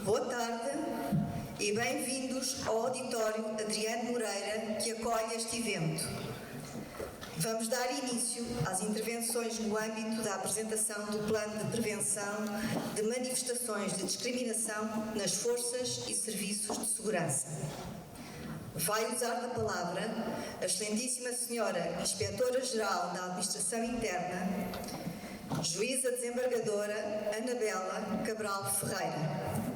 Boa tarde e bem-vindos ao auditório Adriano Moreira que acolhe este evento. Vamos dar início às intervenções no âmbito da apresentação do Plano de Prevenção de Manifestações de Discriminação nas Forças e Serviços de Segurança. Vai usar da palavra a Excelentíssima Senhora Inspetora-Geral da Administração Interna, Juíza Desembargadora Anabela Cabral Ferreira.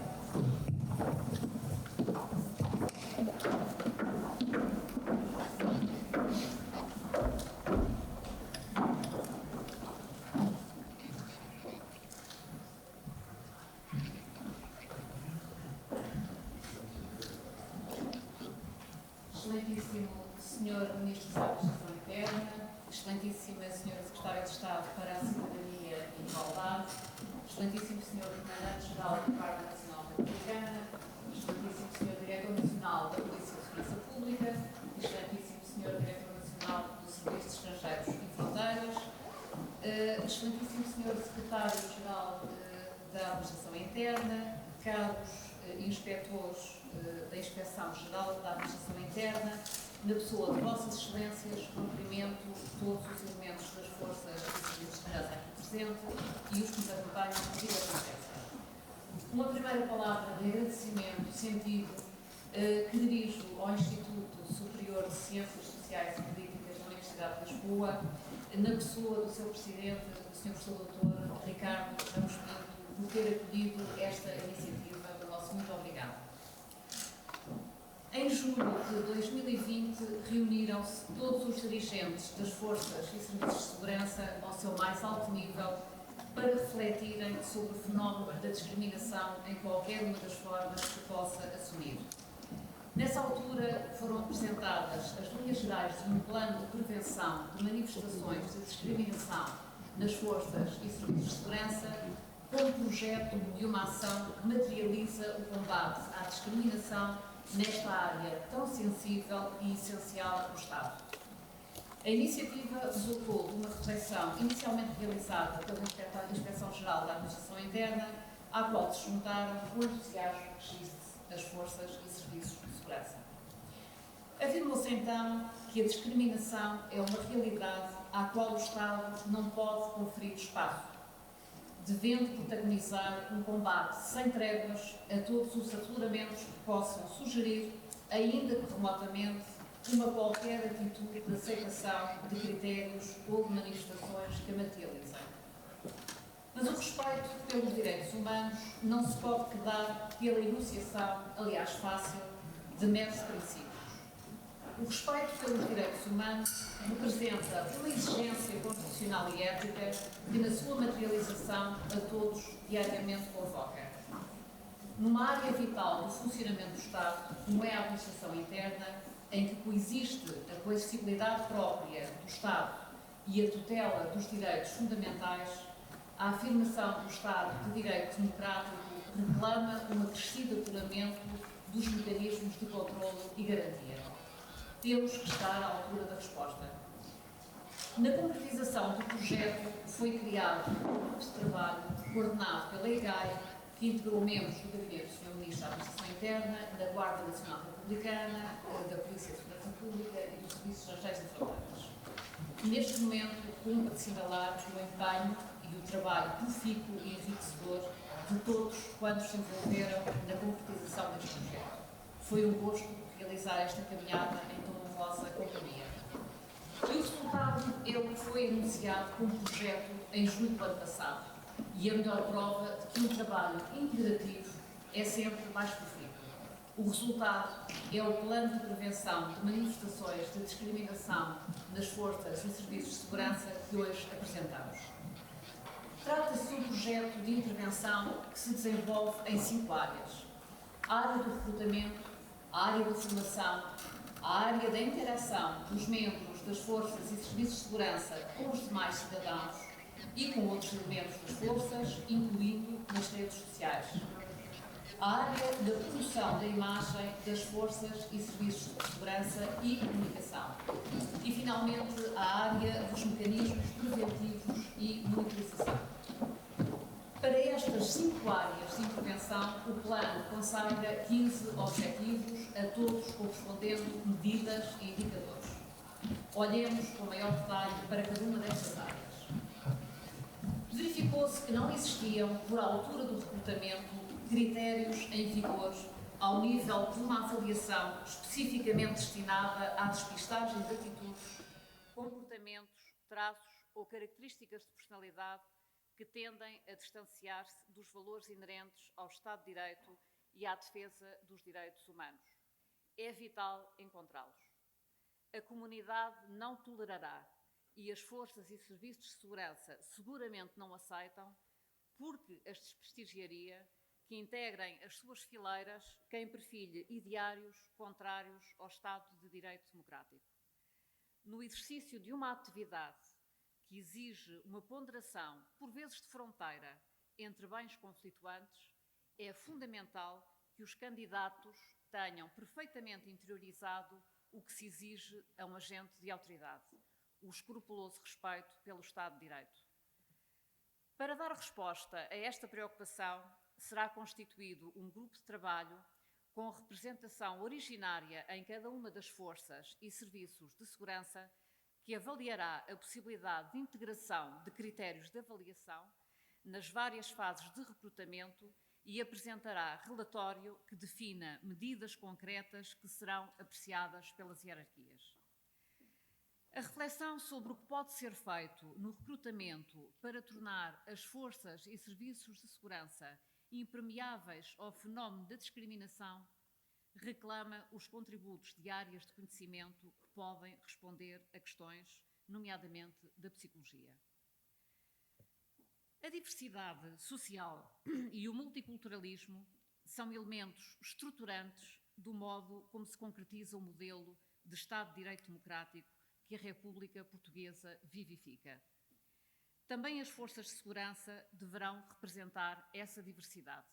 Excelentíssimo Sr. Ministro da Administração Interna, Excelentíssima Sra. Secretária de Estado para a Cidadania e Igualdade, Excelentíssimo Sr. Comandante-Geral da Guarda Nacional Republicana, Excelentíssimo Sr. Diretor Nacional da Polícia de Segurança Pública, Excelentíssimo Sr. Diretor Nacional do Serviço de Estrangeiros e Fronteiras, Excelentíssimo Sr. Secretário-Geral da Administração Interna, caros inspectores da Inspeção-Geral da Administração Interna, na pessoa de Vossas Excelências, cumprimento todos os elementos das forças e serviços de segurança aqui presentes e os que nos acompanham por videoconferência. Uma primeira palavra de agradecimento sentido que dirijo ao Instituto Superior de Ciências Sociais e Políticas da Universidade de Lisboa, na pessoa do seu Presidente, o Sr. Professor Dr. Ricardo Ramos Pinto, por ter acolhido esta iniciativa. Do nosso muito obrigado. Em julho de 2020, reuniram-se todos os dirigentes das forças e serviços de segurança ao seu mais alto nível para refletirem sobre o fenómeno da discriminação em qualquer uma das formas que possa assumir. Nessa altura, foram apresentadas as linhas gerais de um plano de prevenção de manifestações de discriminação nas forças e serviços de segurança, como projeto de uma ação que materializa o combate à discriminação nesta área tão sensível e essencial do Estado. A iniciativa resultou de uma reflexão inicialmente realizada pela Inspeção-Geral da Administração Interna, à qual se juntaram o entusiasmo que existe das forças e serviços de segurança. Afirmou-se então que a discriminação é uma realidade à qual o Estado não pode conferir espaço, devendo protagonizar um combate sem tréguas a todos os afloramentos que possam sugerir, ainda que remotamente, uma qualquer atitude de aceitação de critérios ou de manifestações que a materializem. Mas o respeito pelos direitos humanos não se pode quedar pela enunciação, aliás fácil, de meros princípios. O respeito pelos direitos humanos representa uma exigência constitucional e ética que, na sua materialização, a todos diariamente convoca. Numa área vital do funcionamento do Estado, como é a administração interna, em que coexiste a coercibilidade própria do Estado e a tutela dos direitos fundamentais, a afirmação do Estado de Direito Democrático reclama um acrescido apuramento dos mecanismos de controle e garantia. Temos que estar à altura da resposta. Na concretização do projeto foi criado um grupo de trabalho coordenado pela IGAI, que integrou membros do Gabinete do Sr. Ministro da Administração Interna, da Guarda Nacional Republicana, da Polícia de Segurança Pública e dos Serviços Estrangeiros e Fronteiras. Neste momento, cumpre assinalar o empenho e o trabalho profícuo e enriquecedor de todos quantos se envolveram na concretização deste projeto. Foi um gosto realizar esta caminhada em tão vossa companhia. E o resultado é o que foi anunciado como projeto em julho do ano passado, e a melhor prova de que um trabalho integrativo é sempre mais profícuo. O resultado é o Plano de Prevenção de Manifestações de Discriminação nas Forças e Serviços de Segurança que hoje apresentamos. Trata-se de um projeto de intervenção que se desenvolve em 5 áreas: a área do recrutamento, a área da formação, a área da interação dos membros das forças e serviços de segurança com os demais cidadãos e com outros elementos das forças, incluindo nas redes sociais, a área da promoção da imagem das forças e serviços de segurança e comunicação e, finalmente, a área dos mecanismos preventivos e monitorização. Para estas 5 áreas de intervenção, o plano consagra 15 objetivos, a todos correspondendo medidas e indicadores. Olhemos com maior detalhe para cada uma destas áreas. Verificou-se que não existiam, por altura do recrutamento, critérios em vigor ao nível de uma avaliação especificamente destinada à despistagem de atitudes, comportamentos, traços ou características de personalidade que tendem a distanciar-se dos valores inerentes ao Estado de Direito e à defesa dos direitos humanos. É vital encontrá-los. A comunidade não tolerará e as forças e serviços de segurança seguramente não aceitam, porque as desprestigiaria, que integrem as suas fileiras quem perfilhe ideários contrários ao Estado de Direito democrático. No exercício de uma atividade que exige uma ponderação, por vezes de fronteira, entre bens conflituantes, é fundamental que os candidatos tenham perfeitamente interiorizado o que se exige a um agente de autoridade, o escrupuloso respeito pelo Estado de Direito. Para dar resposta a esta preocupação, será constituído um grupo de trabalho com representação originária em cada uma das forças e serviços de segurança, que avaliará a possibilidade de integração de critérios de avaliação nas várias fases de recrutamento e apresentará relatório que defina medidas concretas que serão apreciadas pelas hierarquias. A reflexão sobre o que pode ser feito no recrutamento para tornar as forças e serviços de segurança impermeáveis ao fenómeno da discriminação reclama os contributos de áreas de conhecimento que podem responder a questões, nomeadamente da psicologia. A diversidade social e o multiculturalismo são elementos estruturantes do modo como se concretiza o modelo de Estado de Direito democrático que a República Portuguesa vivifica. Também as forças de segurança deverão representar essa diversidade.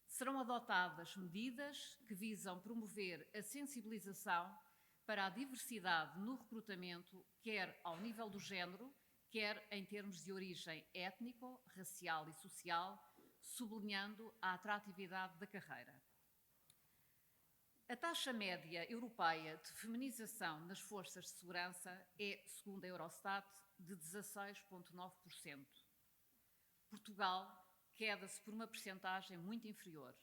Serão adotadas medidas que visam promover a sensibilização para a diversidade no recrutamento, quer ao nível do género, quer em termos de origem étnico, racial e social, sublinhando a atratividade da carreira. A taxa média europeia de feminização nas forças de segurança é, segundo a Eurostat, de 16,9%. Portugal queda-se por uma percentagem muito inferior,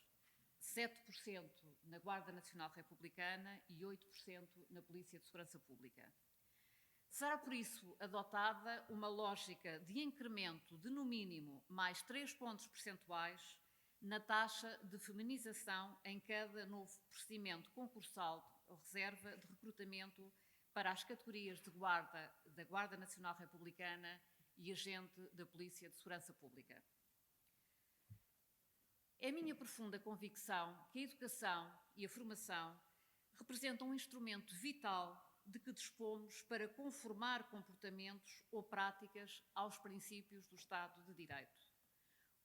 7% na Guarda Nacional Republicana e 8% na Polícia de Segurança Pública. Será por isso adotada uma lógica de incremento de no mínimo mais 3 pontos percentuais na taxa de feminização em cada novo procedimento concursal ou reserva de recrutamento para as categorias de guarda da Guarda Nacional Republicana e agente da Polícia de Segurança Pública. É minha profunda convicção que a educação e a formação representam um instrumento vital de que dispomos para conformar comportamentos ou práticas aos princípios do Estado de Direito.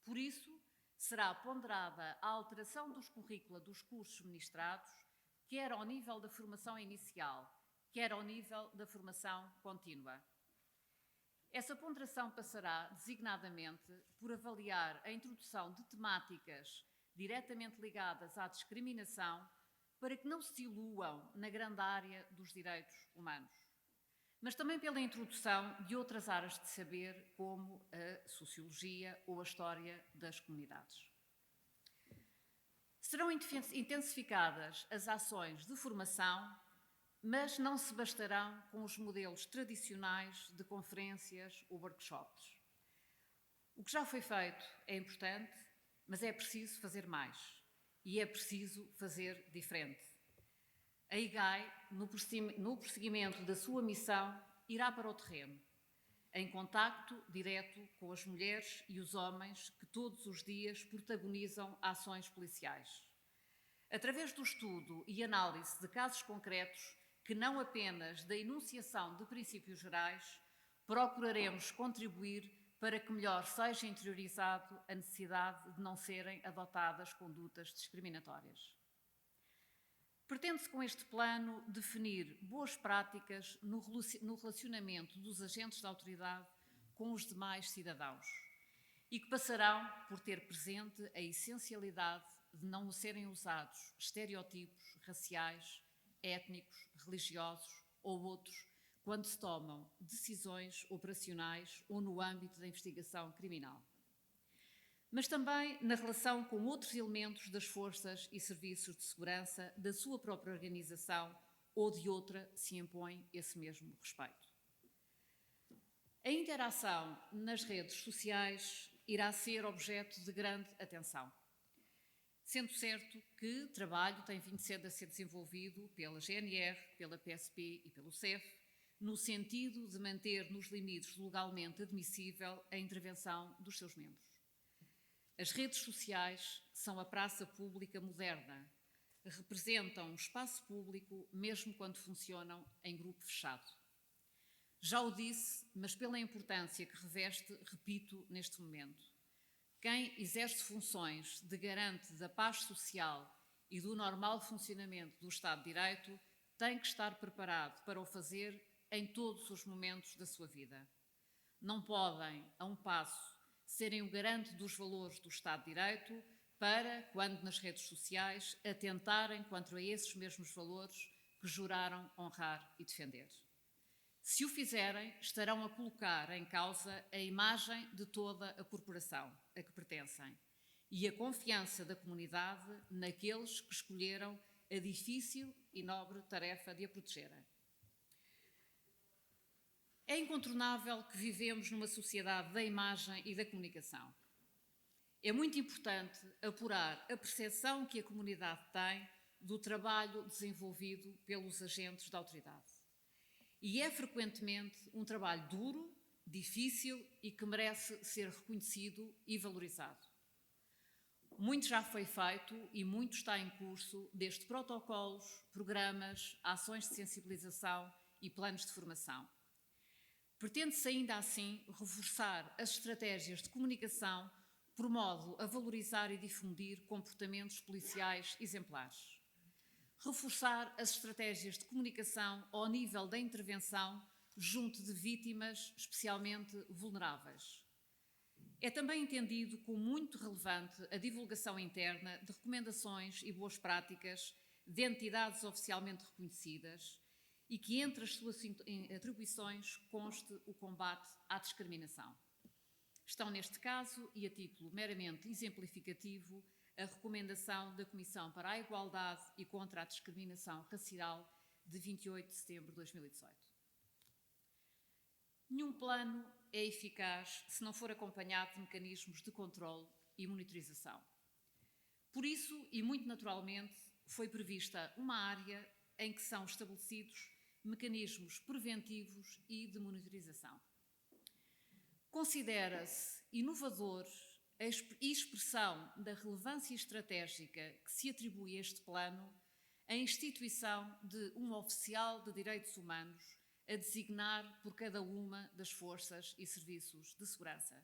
Por isso, será ponderada a alteração dos currícula dos cursos ministrados, quer ao nível da formação inicial, quer ao nível da formação contínua. Essa ponderação passará, designadamente, por avaliar a introdução de temáticas diretamente ligadas à discriminação para que não se diluam na grande área dos direitos humanos, mas também pela introdução de outras áreas de saber, como a sociologia ou a história das comunidades. Serão intensificadas as ações de formação, mas não se bastarão com os modelos tradicionais de conferências ou workshops. O que já foi feito é importante, mas é preciso fazer mais e é preciso fazer diferente. A IGAI, no prosseguimento da sua missão, irá para o terreno, em contacto direto com as mulheres e os homens que todos os dias protagonizam ações policiais. Através do estudo e análise de casos concretos, que não apenas da enunciação de princípios gerais, procuraremos contribuir para que melhor seja interiorizado a necessidade de não serem adotadas condutas discriminatórias. Pretende-se com este plano definir boas práticas no relacionamento dos agentes da autoridade com os demais cidadãos. e que passarão por ter presente a essencialidade de não serem usados estereótipos raciais, étnicos, religiosos ou outros quando se tomam decisões operacionais ou no âmbito da investigação criminal. Mas também na relação com outros elementos das forças e serviços de segurança da sua própria organização ou de outra se impõe esse mesmo respeito. A interação nas redes sociais irá ser objeto de grande atenção, sendo certo que trabalho tem vindo sendo a ser desenvolvido pela GNR, pela PSP e pelo CEF, no sentido de manter nos limites legalmente admissível a intervenção dos seus membros. As redes sociais são a praça pública moderna, representam um espaço público mesmo quando funcionam em grupo fechado. Já o disse, mas pela importância que reveste, repito neste momento. Quem exerce funções de garante da paz social e do normal funcionamento do Estado de Direito tem que estar preparado para o fazer em todos os momentos da sua vida. Não podem, a um passo, serem o garante dos valores do Estado de Direito para, quando nas redes sociais, atentarem contra esses mesmos valores que juraram honrar e defender. Se o fizerem, estarão a colocar em causa a imagem de toda a corporação a que pertencem e a confiança da comunidade naqueles que escolheram a difícil e nobre tarefa de a protegerem. É incontornável que vivemos numa sociedade da imagem e da comunicação. É muito importante apurar a percepção que a comunidade tem do trabalho desenvolvido pelos agentes da autoridade. E é frequentemente um trabalho duro, difícil e que merece ser reconhecido e valorizado. Muito já foi feito e muito está em curso desde protocolos, programas, ações de sensibilização e planos de formação. Pretende-se ainda assim reforçar as estratégias de comunicação por modo a valorizar e difundir comportamentos policiais exemplares. Reforçar as estratégias de comunicação ao nível da intervenção junto de vítimas especialmente vulneráveis. É também entendido como muito relevante a divulgação interna de recomendações e boas práticas de entidades oficialmente reconhecidas e que entre as suas atribuições conste o combate à discriminação. Estão neste caso, e a título meramente exemplificativo, a recomendação da Comissão para a Igualdade e contra a Discriminação Racial de 28 de setembro de 2018. Nenhum plano é eficaz se não for acompanhado de mecanismos de controle e monitorização. Por isso, e muito naturalmente, foi prevista uma área em que são estabelecidos mecanismos preventivos e de monitorização. Considera-se inovador a expressão da relevância estratégica que se atribui a este plano a instituição de um oficial de direitos humanos a designar por cada uma das forças e serviços de segurança.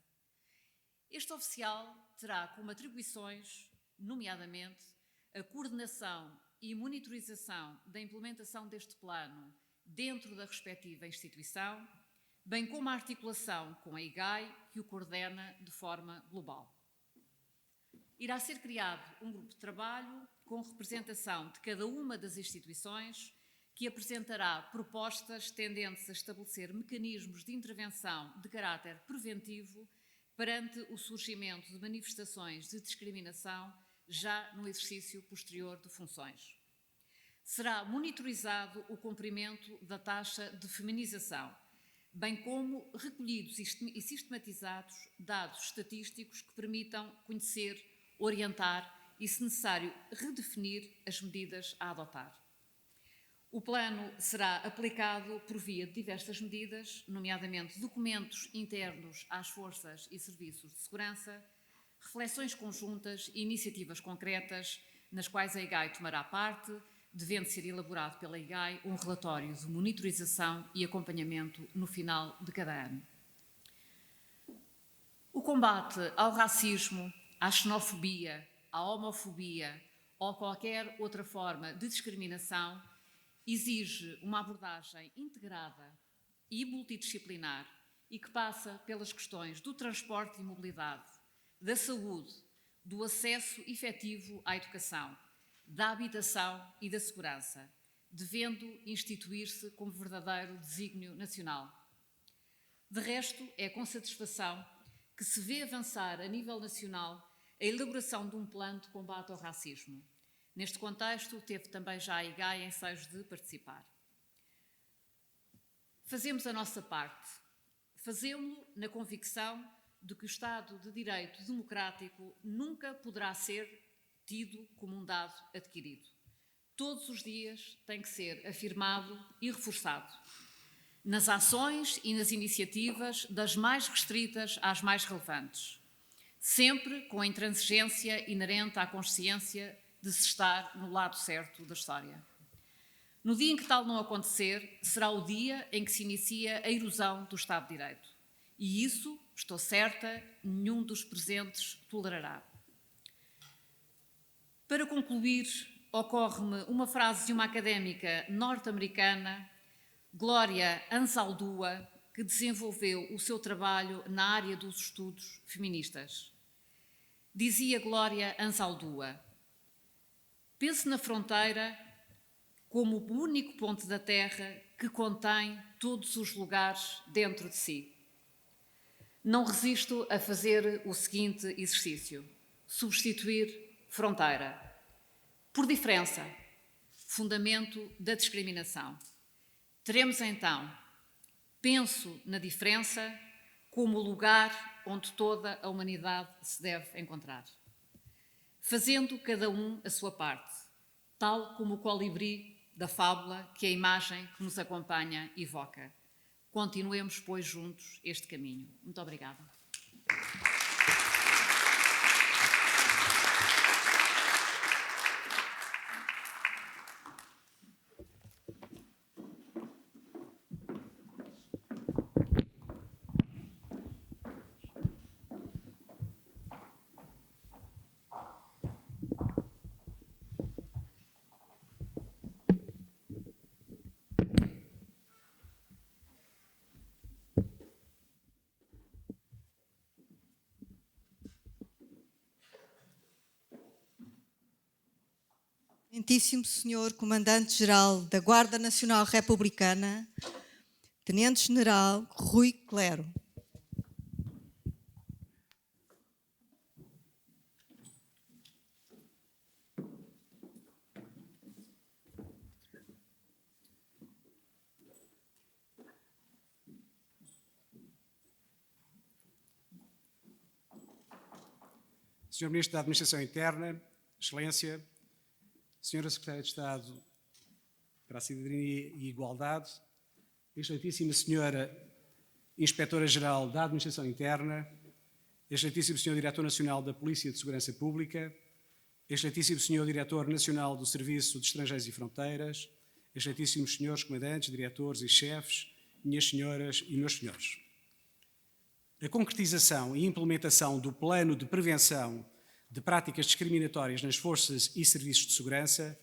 Este oficial terá como atribuições, nomeadamente, a coordenação e monitorização da implementação deste plano dentro da respectiva instituição, bem como a articulação com a IGAI, que o coordena de forma global. Irá ser criado um grupo de trabalho com representação de cada uma das instituições, que apresentará propostas tendentes a estabelecer mecanismos de intervenção de caráter preventivo perante o surgimento de manifestações de discriminação já no exercício posterior de funções. Será monitorizado o cumprimento da taxa de feminização, bem como recolhidos e sistematizados dados estatísticos que permitam conhecer, orientar e, se necessário, redefinir as medidas a adotar. O plano será aplicado por via de diversas medidas, nomeadamente documentos internos às forças e serviços de segurança, reflexões conjuntas e iniciativas concretas nas quais a IGAI tomará parte, devendo ser elaborado pela IGAI um relatório de monitorização e acompanhamento no final de cada ano. O combate ao racismo, à xenofobia, à homofobia ou qualquer outra forma de discriminação exige uma abordagem integrada e multidisciplinar e que passa pelas questões do transporte e mobilidade, da saúde, do acesso efetivo à educação, da habitação e da segurança, devendo instituir-se como verdadeiro desígnio nacional. De resto, é com satisfação que se vê avançar a nível nacional a elaboração de um plano de combate ao racismo. Neste contexto, teve também já a IGAI ensaios de participar. Fazemos a nossa parte. Fazemo-lo na convicção de que o Estado de Direito democrático nunca poderá ser tido como um dado adquirido. Todos os dias tem que ser afirmado e reforçado, nas ações e nas iniciativas, das mais restritas às mais relevantes, sempre com a intransigência inerente à consciência de se estar no lado certo da história. No dia em que tal não acontecer, será o dia em que se inicia a erosão do Estado de Direito. E isso, estou certa, nenhum dos presentes tolerará. Para concluir, ocorre-me uma frase de uma académica norte-americana, Gloria Anzaldúa, que desenvolveu o seu trabalho na área dos estudos feministas. Dizia Gloria Anzaldúa: pense na fronteira como o único ponto da Terra que contém todos os lugares dentro de si. Não resisto a fazer o seguinte exercício: substituir fronteira por diferença, fundamento da discriminação. Teremos então, penso na diferença como o lugar onde toda a humanidade se deve encontrar, fazendo cada um a sua parte, tal como o colibri da fábula que a imagem que nos acompanha evoca. Continuemos, pois, juntos este caminho. Muito obrigada. Excelentíssimo Senhor Comandante-Geral da Guarda Nacional Republicana, Tenente-General Rui Clero. Senhor Ministro da Administração Interna, Excelência, Senhora Secretária de Estado para a Cidadania e Igualdade, Excelentíssima Senhora Inspetora-Geral da Administração Interna, Excelentíssimo Senhor Diretor Nacional da Polícia de Segurança Pública, Excelentíssimo Senhor Diretor Nacional do Serviço de Estrangeiros e Fronteiras, Excelentíssimos Senhores Comandantes, Diretores e Chefes, Minhas Senhoras e Meus Senhores. A concretização e implementação do Plano de Prevenção de Práticas Discriminatórias nas Forças e Serviços de Segurança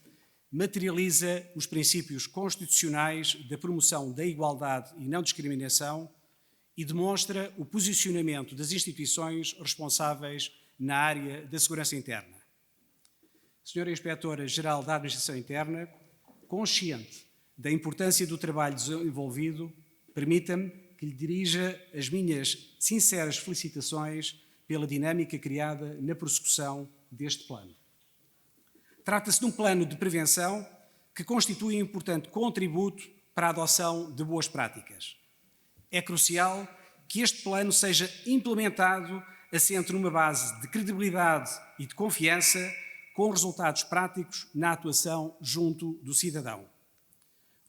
materializa os princípios constitucionais da promoção da igualdade e não discriminação e demonstra o posicionamento das instituições responsáveis na área da segurança interna. Senhora Inspetora-Geral da Administração Interna, consciente da importância do trabalho desenvolvido, permita-me que lhe dirija as minhas sinceras felicitações pela dinâmica criada na prossecução deste plano. Trata-se de um plano de prevenção que constitui um importante contributo para a adoção de boas práticas. É crucial que este plano seja implementado assente numa base de credibilidade e de confiança, com resultados práticos na atuação junto do cidadão.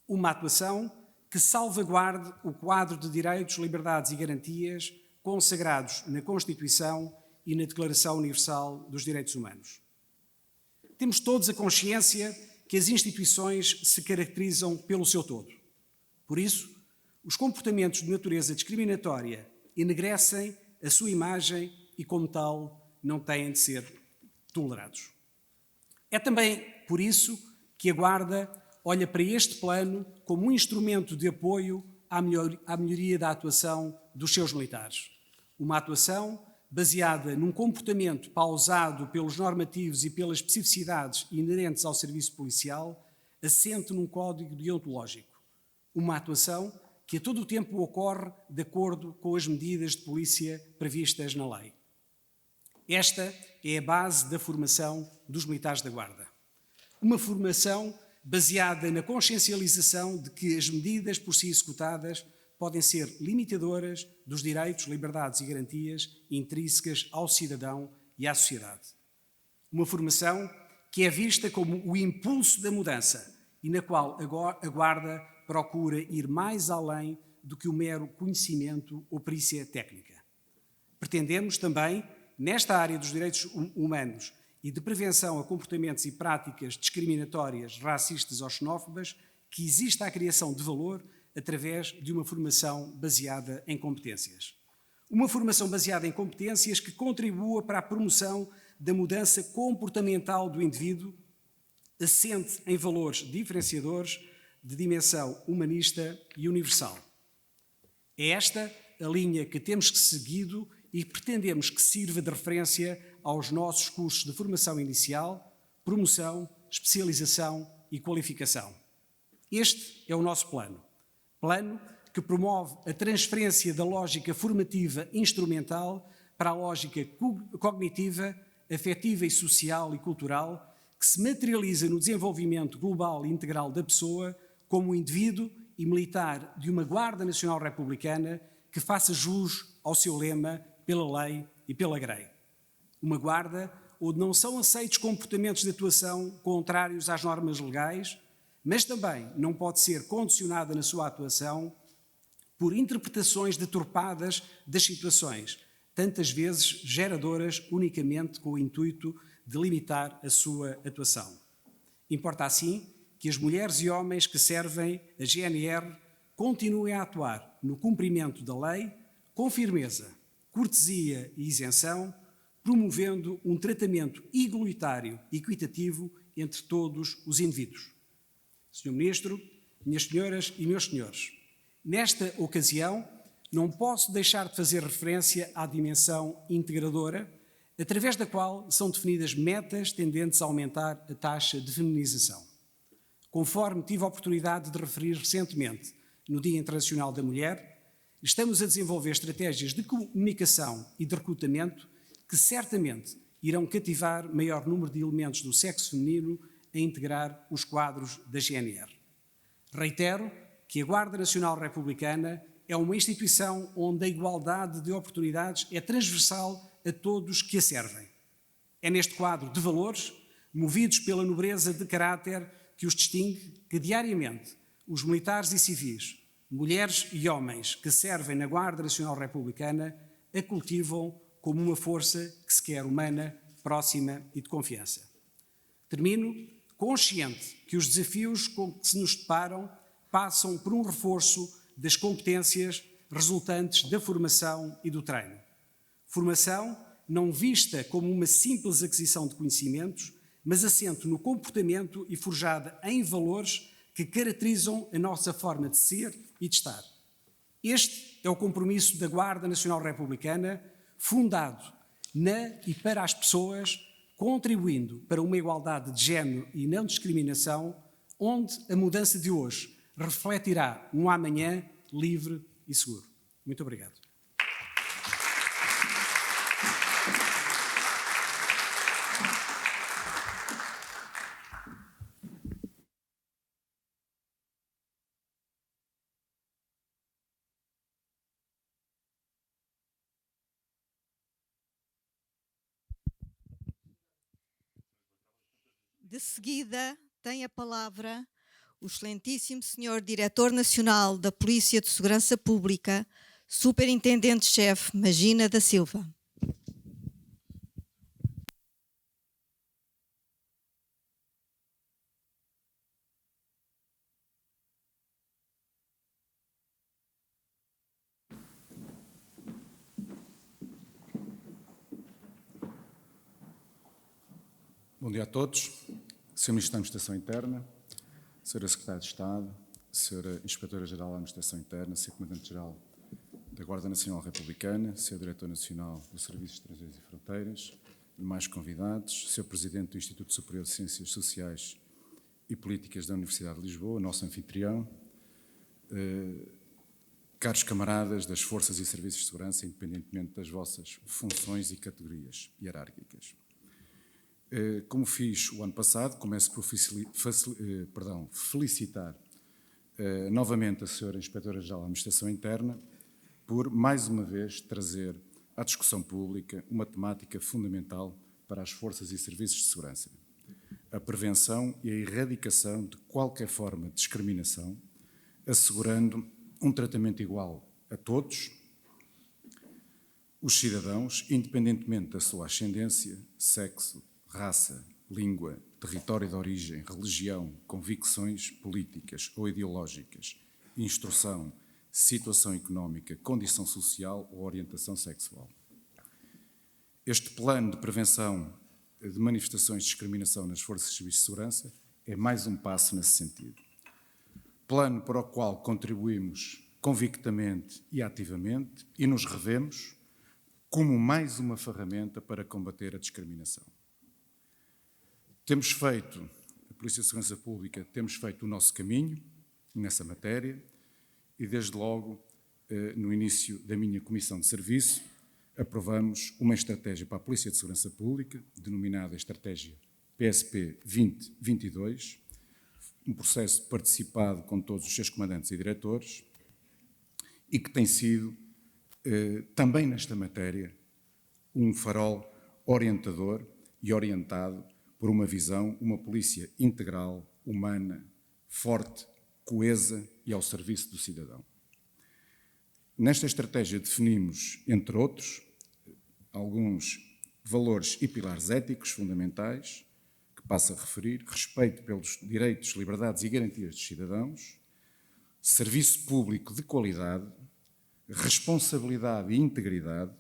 Uma atuação que salvaguarde o quadro de direitos, liberdades e garantias consagrados na Constituição e na Declaração Universal dos Direitos Humanos. Temos todos a consciência que as instituições se caracterizam pelo seu todo. Por isso, os comportamentos de natureza discriminatória enegrecem a sua imagem e, como tal, não têm de ser tolerados. É também por isso que a Guarda olha para este plano como um instrumento de apoio à melhoria da atuação dos seus militares. Uma atuação baseada num comportamento pausado pelos normativos e pelas especificidades inerentes ao serviço policial, assente num código deontológico. Uma atuação que a todo o tempo ocorre de acordo com as medidas de polícia previstas na lei. Esta é a base da formação dos militares da Guarda. Uma formação baseada na consciencialização de que as medidas por si executadas podem ser limitadoras dos direitos, liberdades e garantias intrínsecas ao cidadão e à sociedade. Uma formação que é vista como o impulso da mudança e na qual a Guarda procura ir mais além do que o mero conhecimento ou perícia técnica. Pretendemos também, nesta área dos direitos humanos e de prevenção a comportamentos e práticas discriminatórias, racistas ou xenófobas, que exista a criação de valor através de uma formação baseada em competências. Uma formação baseada em competências que contribua para a promoção da mudança comportamental do indivíduo, assente em valores diferenciadores de dimensão humanista e universal. É esta a linha que temos seguido e pretendemos que sirva de referência aos nossos cursos de formação inicial, promoção, especialização e qualificação. Este é o nosso plano. Plano que promove a transferência da lógica formativa instrumental para a lógica cognitiva, afetiva e social e cultural, que se materializa no desenvolvimento global e integral da pessoa como indivíduo e militar de uma Guarda Nacional Republicana que faça jus ao seu lema pela lei e pela grei. Uma Guarda onde não são aceitos comportamentos de atuação contrários às normas legais, mas também não pode ser condicionada na sua atuação por interpretações deturpadas das situações, tantas vezes geradoras unicamente com o intuito de limitar a sua atuação. Importa assim que as mulheres e homens que servem a GNR continuem a atuar no cumprimento da lei com firmeza, cortesia e isenção, promovendo um tratamento igualitário e equitativo entre todos os indivíduos. Sr. Ministro, minhas senhoras e meus senhores, nesta ocasião não posso deixar de fazer referência à dimensão integradora, através da qual são definidas metas tendentes a aumentar a taxa de feminização. Conforme tive a oportunidade de referir recentemente no Dia Internacional da Mulher, estamos a desenvolver estratégias de comunicação e de recrutamento que certamente irão cativar maior número de elementos do sexo feminino a integrar os quadros da GNR. Reitero que a Guarda Nacional Republicana é uma instituição onde a igualdade de oportunidades é transversal a todos que a servem. É neste quadro de valores, movidos pela nobreza de caráter que os distingue, que diariamente os militares e civis, mulheres e homens que servem na Guarda Nacional Republicana a cultivam como uma força que se quer humana, próxima e de confiança. Termino consciente que os desafios com que se nos deparam passam por um reforço das competências resultantes da formação e do treino. Formação não vista como uma simples aquisição de conhecimentos, mas assente no comportamento e forjada em valores que caracterizam a nossa forma de ser e de estar. Este é o compromisso da Guarda Nacional Republicana, fundado na e para as pessoas, contribuindo para uma igualdade de género e não discriminação, onde a mudança de hoje refletirá um amanhã livre e seguro. Muito obrigado. De seguida, tem a palavra o excelentíssimo Sr. Diretor Nacional da Polícia de Segurança Pública, Superintendente-Chefe Magina da Silva. Bom dia a todos. Sr. Ministro da Administração Interna, Sra. Secretária de Estado, Sra. Inspetora-Geral da Administração Interna, Sr. Comandante-Geral da Guarda Nacional Republicana, Sr. Diretor Nacional do Serviço de Estrangeiros e Fronteiras, demais convidados, Sr. Presidente do Instituto Superior de Ciências Sociais e Políticas da Universidade de Lisboa, nosso anfitrião, caros camaradas das Forças e Serviços de Segurança, independentemente das vossas funções e categorias hierárquicas. Como fiz o ano passado, começo por felicitar novamente a Sra. Inspetora-Geral da Administração Interna por, mais uma vez, trazer à discussão pública uma temática fundamental para as forças e serviços de segurança: a prevenção e a erradicação de qualquer forma de discriminação, assegurando um tratamento igual a todos os cidadãos, independentemente da sua ascendência, sexo, raça, língua, território de origem, religião, convicções políticas ou ideológicas, instrução, situação económica, condição social ou orientação sexual. Este plano de prevenção de manifestações de discriminação nas forças de serviço de segurança é mais um passo nesse sentido. Plano para o qual contribuímos convictamente e ativamente e nos revemos como mais uma ferramenta para combater a discriminação. Temos feito, a Polícia de Segurança Pública, temos feito o nosso caminho nessa matéria e, desde logo, no início da minha comissão de serviço, aprovamos uma estratégia para a Polícia de Segurança Pública, denominada Estratégia PSP 2022, um processo participado com todos os seus comandantes e diretores e que tem sido, também nesta matéria, um farol orientador e orientado por uma visão, uma polícia integral, humana, forte, coesa e ao serviço do cidadão. Nesta estratégia definimos, entre outros, alguns valores e pilares éticos fundamentais, que passo a referir: respeito pelos direitos, liberdades e garantias dos cidadãos, serviço público de qualidade, responsabilidade e integridade,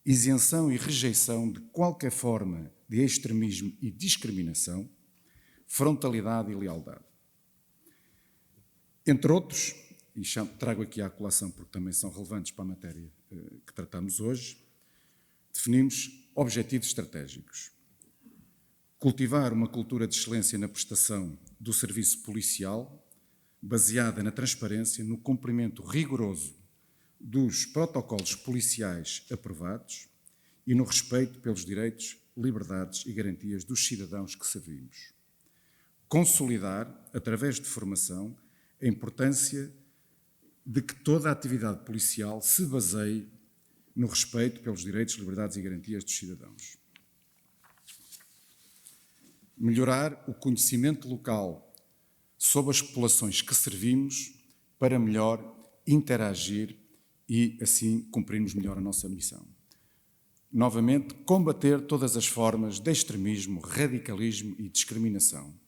isenção e rejeição de qualquer forma de extremismo e discriminação, frontalidade e lealdade. Entre outros, e trago aqui à colação porque também são relevantes para a matéria que tratamos hoje, definimos objetivos estratégicos. Cultivar uma cultura de excelência na prestação do serviço policial, baseada na transparência, no cumprimento rigoroso dos protocolos policiais aprovados e no respeito pelos direitos, liberdades e garantias dos cidadãos que servimos. Consolidar, através de formação, a importância de que toda a atividade policial se baseie no respeito pelos direitos, liberdades e garantias dos cidadãos. Melhorar o conhecimento local sobre as populações que servimos para melhor interagir e, assim, cumprirmos melhor a nossa missão. Novamente, combater todas as formas de extremismo, radicalismo e discriminação.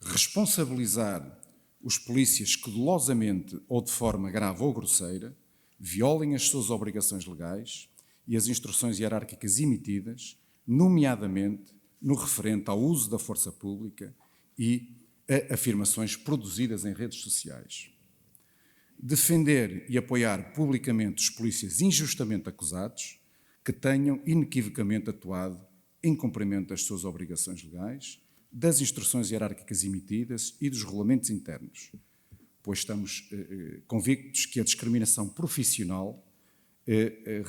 Responsabilizar os polícias que dolosamente ou de forma grave ou grosseira violem as suas obrigações legais e as instruções hierárquicas emitidas, nomeadamente no referente ao uso da força pública e a afirmações produzidas em redes sociais. Defender e apoiar publicamente os polícias injustamente acusados que tenham inequivocamente atuado em cumprimento das suas obrigações legais, das instruções hierárquicas emitidas e dos regulamentos internos, pois estamos convictos que a discriminação profissional,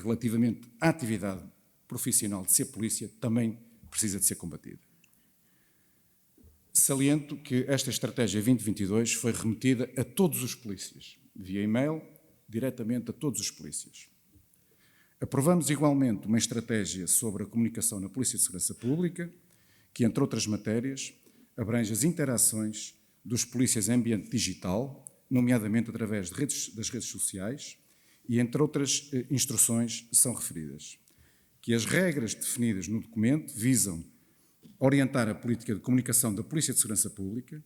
relativamente à atividade profissional de ser polícia, também precisa de ser combatida. Saliento que esta Estratégia 2022 foi remetida a todos os polícias, via e-mail, diretamente a todos os polícias. Aprovamos igualmente uma estratégia sobre a comunicação na Polícia de Segurança Pública, que, entre outras matérias, abrange as interações dos polícias em ambiente digital, nomeadamente através das redes sociais, e, entre outras instruções, são referidas que as regras definidas no documento visam orientar a política de comunicação da Polícia de Segurança Pública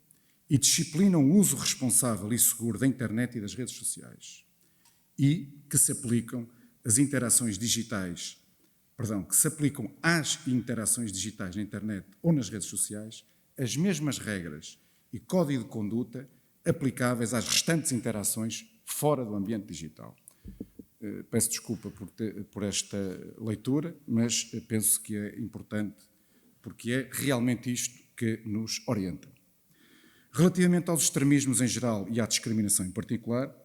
e disciplinam o uso responsável e seguro da internet e das redes sociais, e que se aplicam às interações digitais na internet ou nas redes sociais as mesmas regras e código de conduta aplicáveis às restantes interações fora do ambiente digital. peço desculpa por esta leitura, mas penso que é importante porque é realmente isto que nos orienta. Relativamente aos extremismos em geral e à discriminação em particular,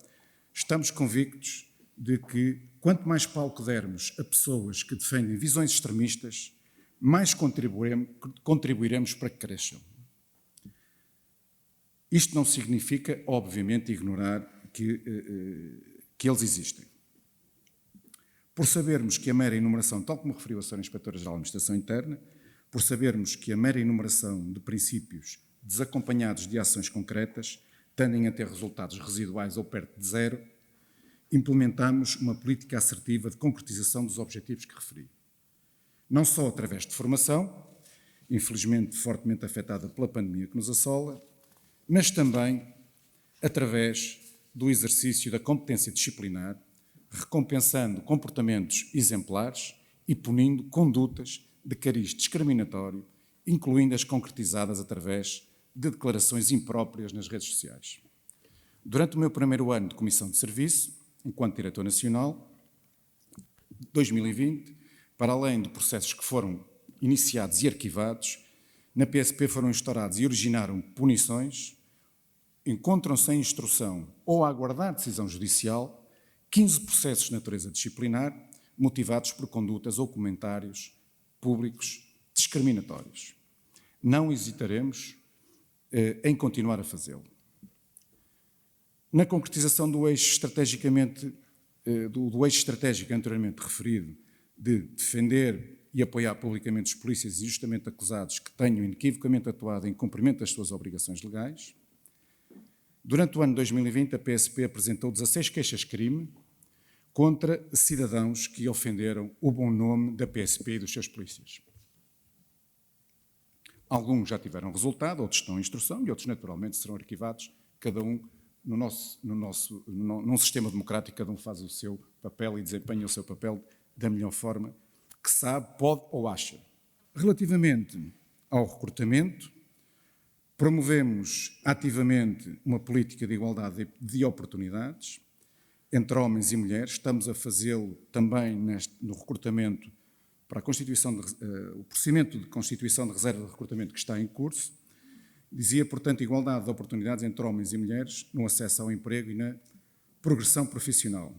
estamos convictos de que quanto mais palco dermos a pessoas que defendem visões extremistas, mais contribuiremos para que cresçam. Isto não significa, obviamente, ignorar que eles existem. Por sabermos que a mera enumeração, tal como referiu a Sra. Inspetora-Geral da Administração Interna, por sabermos que a mera enumeração de princípios desacompanhados de ações concretas tendem a ter resultados residuais ou perto de zero, implementamos uma política assertiva de concretização dos objetivos que referi. Não só através de formação, infelizmente fortemente afetada pela pandemia que nos assola, mas também através do exercício da competência disciplinar, recompensando comportamentos exemplares e punindo condutas de cariz discriminatório, incluindo as concretizadas através de declarações impróprias nas redes sociais. Durante o meu primeiro ano de Comissão de Serviço, enquanto Diretor Nacional, 2020, para além de processos que foram iniciados e arquivados, na PSP foram instaurados e originaram punições, encontram-se em instrução ou a aguardar decisão judicial 15 processos de natureza disciplinar motivados por condutas ou comentários públicos discriminatórios. Não hesitaremos em continuar a fazê-lo. Na concretização do eixo estratégico anteriormente referido de defender e apoiar publicamente os polícias injustamente acusados que tenham inequivocamente atuado em cumprimento das suas obrigações legais, durante o ano 2020 a PSP apresentou 16 queixas-crime contra cidadãos que ofenderam o bom nome da PSP e dos seus polícias. Alguns já tiveram resultado, outros estão em instrução e outros naturalmente serão arquivados, cada um num sistema democrático, cada um faz o seu papel e desempenha o seu papel da melhor forma que sabe, pode ou acha. Relativamente ao recrutamento, promovemos ativamente uma política de igualdade de oportunidades entre homens e mulheres. Estamos a fazê-lo também no recrutamento para o procedimento de constituição de reserva de recrutamento que está em curso. Dizia, portanto, igualdade de oportunidades entre homens e mulheres no acesso ao emprego e na progressão profissional,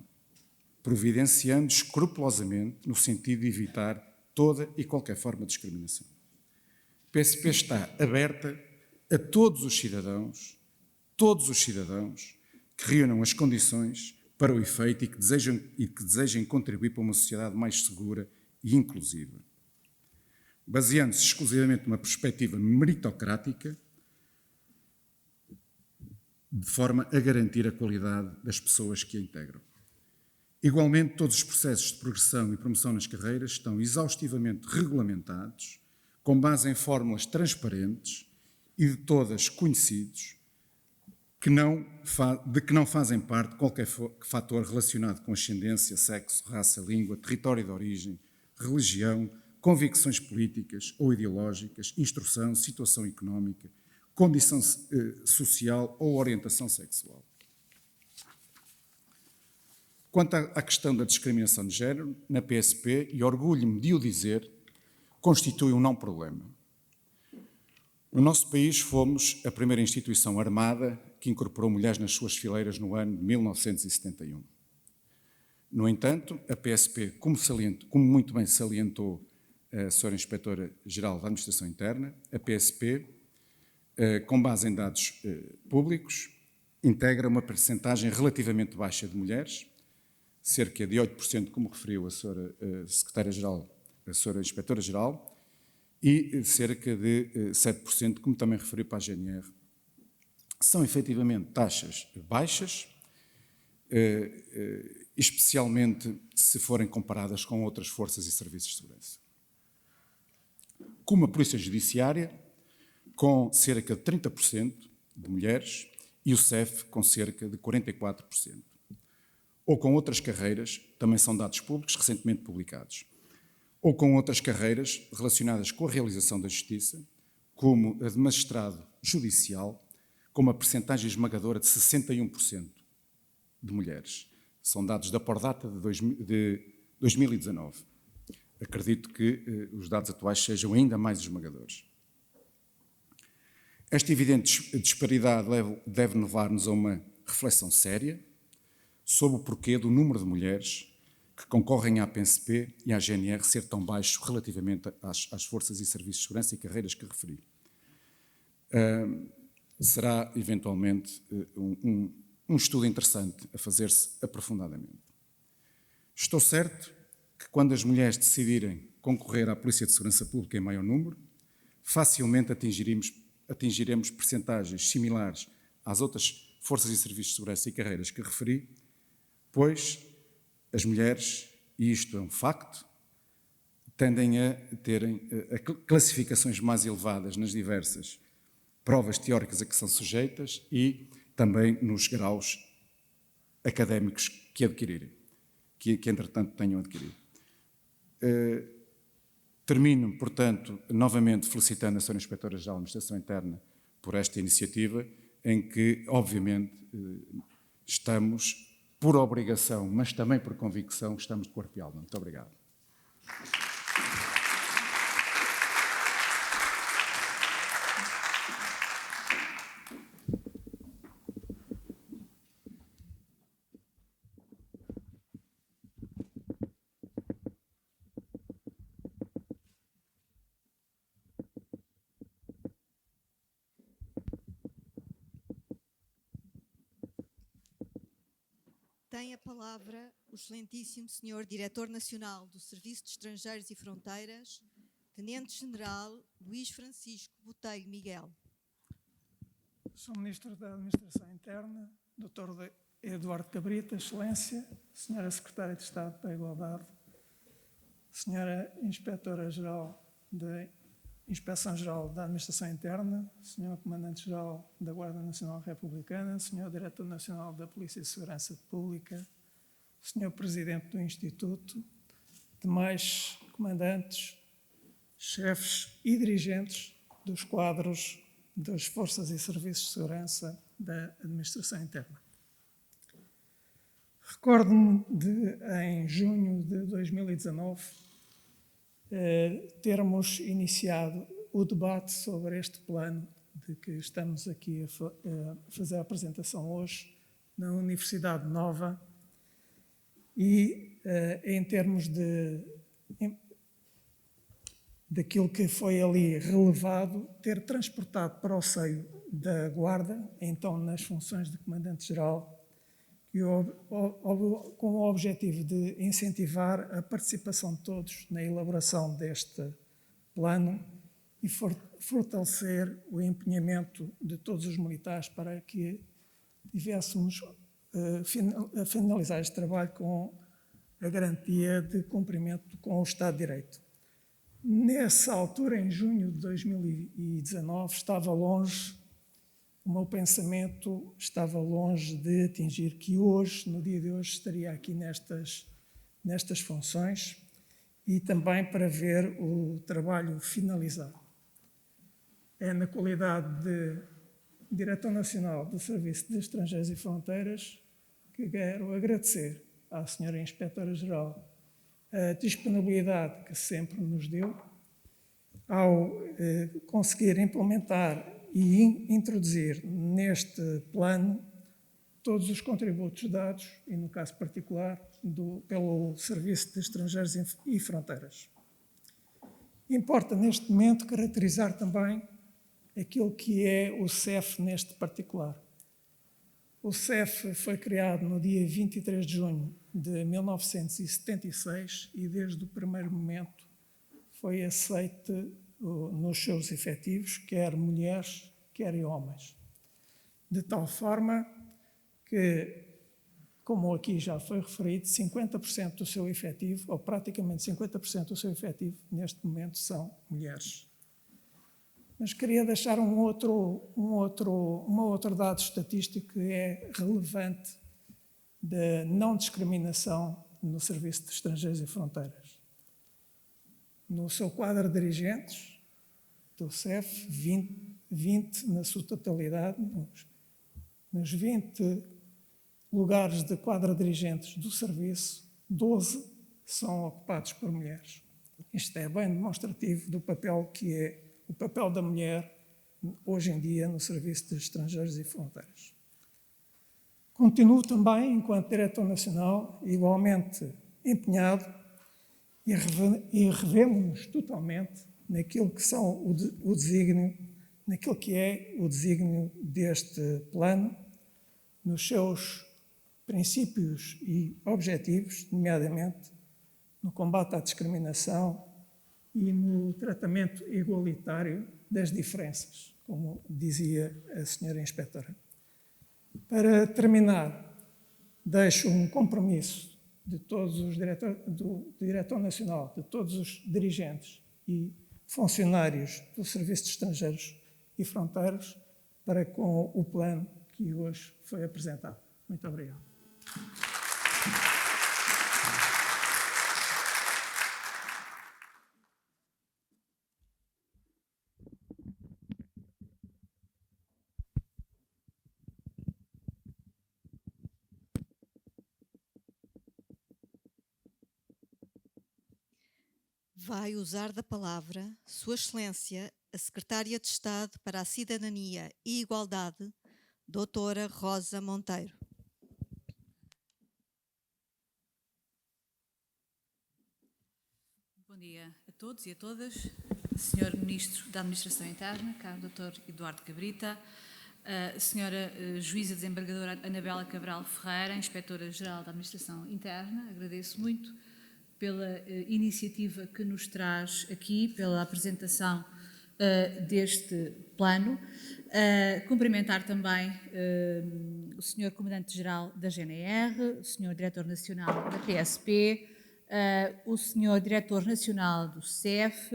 providenciando escrupulosamente no sentido de evitar toda e qualquer forma de discriminação. A PSP está aberta a todos os cidadãos que reúnam as condições para o efeito e que desejem contribuir para uma sociedade mais segura e inclusiva. Baseando-se exclusivamente numa perspectiva meritocrática, de forma a garantir a qualidade das pessoas que a integram. Igualmente, todos os processos de progressão e promoção nas carreiras estão exaustivamente regulamentados, com base em fórmulas transparentes e de todas conhecidos, de que não fazem parte qualquer fator relacionado com ascendência, sexo, raça, língua, território de origem, religião, convicções políticas ou ideológicas, instrução, situação económica, condição social ou orientação sexual. Quanto à questão da discriminação de género, na PSP, e orgulho-me de o dizer, constitui um não problema. No nosso país fomos a primeira instituição armada que incorporou mulheres nas suas fileiras no ano de 1971. No entanto, a PSP, como muito bem salientou a Sra. Inspetora-Geral da Administração Interna, a PSP, com base em dados públicos, integra uma percentagem relativamente baixa de mulheres, cerca de 8%, como referiu a Sra. Secretária-Geral, a Sra. Inspetora-Geral, e cerca de 7%, como também referiu para a GNR. São efetivamente taxas baixas, especialmente se forem comparadas com outras forças e serviços de segurança. Como a Polícia Judiciária, com cerca de 30% de mulheres, e o CEF com cerca de 44%. Ou com outras carreiras, também são dados públicos recentemente publicados, ou com outras carreiras relacionadas com a realização da justiça, como a de magistrado judicial, com uma percentagem esmagadora de 61% de mulheres. São dados da Pordata de 2019. Acredito que os dados atuais sejam ainda mais esmagadores. Esta evidente disparidade deve levar-nos a uma reflexão séria sobre o porquê do número de mulheres que concorrem à PNCP e à GNR ser tão baixo relativamente às forças e serviços de segurança e carreiras que referi. Será, eventualmente, um estudo interessante a fazer-se aprofundadamente. Estou certo que quando as mulheres decidirem concorrer à Polícia de Segurança Pública em maior número, facilmente atingiremos percentagens similares às outras forças e serviços de segurança e carreiras que referi, pois as mulheres, e isto é um facto, tendem a terem classificações mais elevadas nas diversas provas teóricas a que são sujeitas e também nos graus académicos que adquirirem, que entretanto tenham adquirido. Termino, portanto, novamente felicitando a Sra. Inspetora-Geral da Administração Interna por esta iniciativa, em que, obviamente, estamos, por obrigação, mas também por convicção, estamos de corpo e alma. Muito obrigado. Tem a palavra o excelentíssimo Sr. Diretor Nacional do Serviço de Estrangeiros e Fronteiras, Tenente-General Luís Francisco Botelho Miguel. Sr. Ministro da Administração Interna, Dr. Eduardo Cabrita, Excelência, Sra. Secretária de Estado da Igualdade, Sra. Inspetora-Geral da Inspeção-Geral da Administração Interna, Sr. Comandante-Geral da Guarda Nacional Republicana, Sr. Diretor Nacional da Polícia de Segurança Pública, Sr. Presidente do Instituto, demais comandantes, chefes e dirigentes dos quadros das Forças e Serviços de Segurança da Administração Interna. Recordo-me de, em junho de 2019, termos iniciado o debate sobre este plano de que estamos aqui a fazer a apresentação hoje na Universidade Nova e em termos daquilo que foi ali relevado, ter transportado para o seio da Guarda, então nas funções de Comandante-Geral, com o objetivo de incentivar a participação de todos na elaboração deste plano e fortalecer o empenhamento de todos os militares para que tivéssemos a finalizar este trabalho com a garantia de cumprimento com o Estado de Direito. Nessa altura, em junho de 2019, o meu pensamento estava longe de atingir que hoje, no dia de hoje, estaria aqui nestas funções e também para ver o trabalho finalizado. É na qualidade de Diretor Nacional do Serviço de Estrangeiros e Fronteiras que quero agradecer à Sra. Inspetora-Geral a disponibilidade que sempre nos deu ao conseguir implementar e introduzir neste plano todos os contributos dados, e no caso particular, pelo Serviço de Estrangeiros e Fronteiras. Importa neste momento caracterizar também aquilo que é o CEF neste particular. O CEF foi criado no dia 23 de junho de 1976 e desde o primeiro momento foi aceite nos seus efetivos, quer mulheres, quer homens. De tal forma que, como aqui já foi referido, 50% do seu efetivo, ou praticamente 50% do seu efetivo, neste momento são mulheres. Mas queria deixar um outro dado estatístico que é relevante da não discriminação no Serviço de Estrangeiros e Fronteiras. No seu quadro de dirigentes do CEF, 20 na sua totalidade, nos 20 lugares de quadra-dirigentes do serviço, 12 são ocupados por mulheres. Isto é bem demonstrativo do papel que é o papel da mulher hoje em dia no Serviço de Estrangeiros e Fronteiras. Continuo também, enquanto Diretor Nacional, igualmente empenhado e revemos-nos totalmente naquilo que naquilo que é o desígnio deste plano, nos seus princípios e objetivos, nomeadamente no combate à discriminação e no tratamento igualitário das diferenças, como dizia a senhora inspetora. Para terminar, deixo um compromisso de todos os do Diretor Nacional, de todos os dirigentes e funcionários do Serviço de Estrangeiros e Fronteiras para com o plano que hoje foi apresentado. Muito obrigado. Vai usar da palavra Sua Excelência, a Secretária de Estado para a Cidadania e Igualdade, Doutora Rosa Monteiro. Bom dia a todos e a todas. Senhor Ministro da Administração Interna, caro Dr. Eduardo Cabrita, Senhora Juíza Desembargadora Anabela Cabral Ferreira, Inspetora-Geral da Administração Interna, agradeço muito pela iniciativa que nos traz aqui, pela apresentação deste plano. Cumprimentar também o Sr. Comandante-Geral da GNR, o Sr. Diretor Nacional da PSP, o Sr. Diretor Nacional do CEF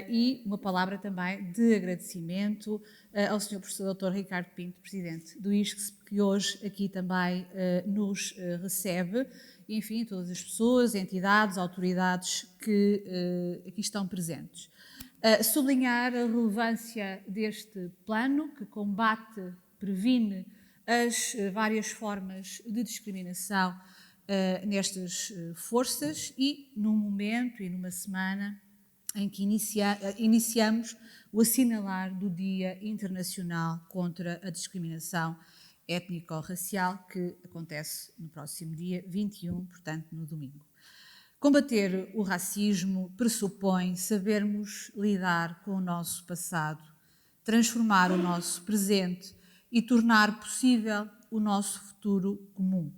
e uma palavra também de agradecimento ao Sr. Professor Dr. Ricardo Pinto, Presidente do ISCSP, que hoje aqui também nos recebe, e, enfim, todas as pessoas, entidades, autoridades que aqui estão presentes. Sublinhar a relevância deste plano, que combate, previne as várias formas de discriminação nestas forças e num momento e numa semana em que iniciamos o assinalar do Dia Internacional contra a Discriminação Étnico-Racial, que acontece no próximo dia 21, portanto no domingo. Combater o racismo pressupõe sabermos lidar com o nosso passado, transformar o nosso presente e tornar possível o nosso futuro comum.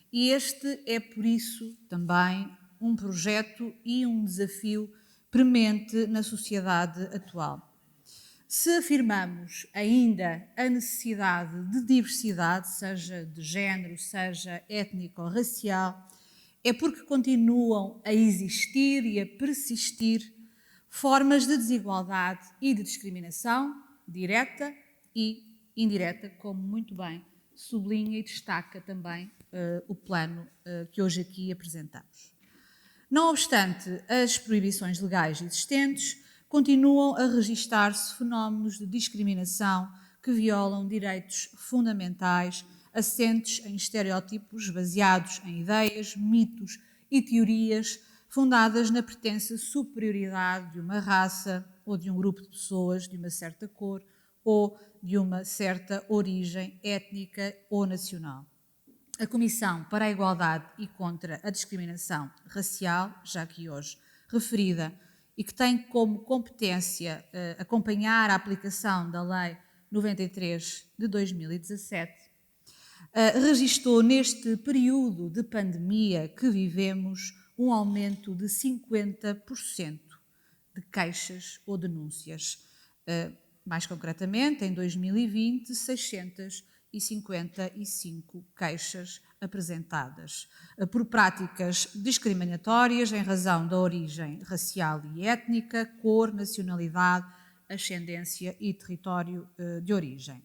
E este é, por isso, também um projeto e um desafio premente na sociedade atual. Se afirmamos ainda a necessidade de diversidade, seja de género, seja étnico-racial, é porque continuam a existir e a persistir formas de desigualdade e de discriminação, direta e indireta, como muito bem sublinha e destaca também o plano que hoje aqui apresentamos. Não obstante as proibições legais existentes, continuam a registar-se fenómenos de discriminação que violam direitos fundamentais assentes em estereótipos baseados em ideias, mitos e teorias fundadas na pretensa superioridade de uma raça ou de um grupo de pessoas de uma certa cor ou de uma certa origem étnica ou nacional. A Comissão para a Igualdade e contra a Discriminação Racial, já aqui hoje referida, e que tem como competência acompanhar a aplicação da Lei 93 de 2017, registou neste período de pandemia que vivemos um aumento de 50% de queixas ou denúncias. Mais concretamente, em 2020, 655 queixas apresentadas por práticas discriminatórias em razão da origem racial e étnica, cor, nacionalidade, ascendência e território de origem.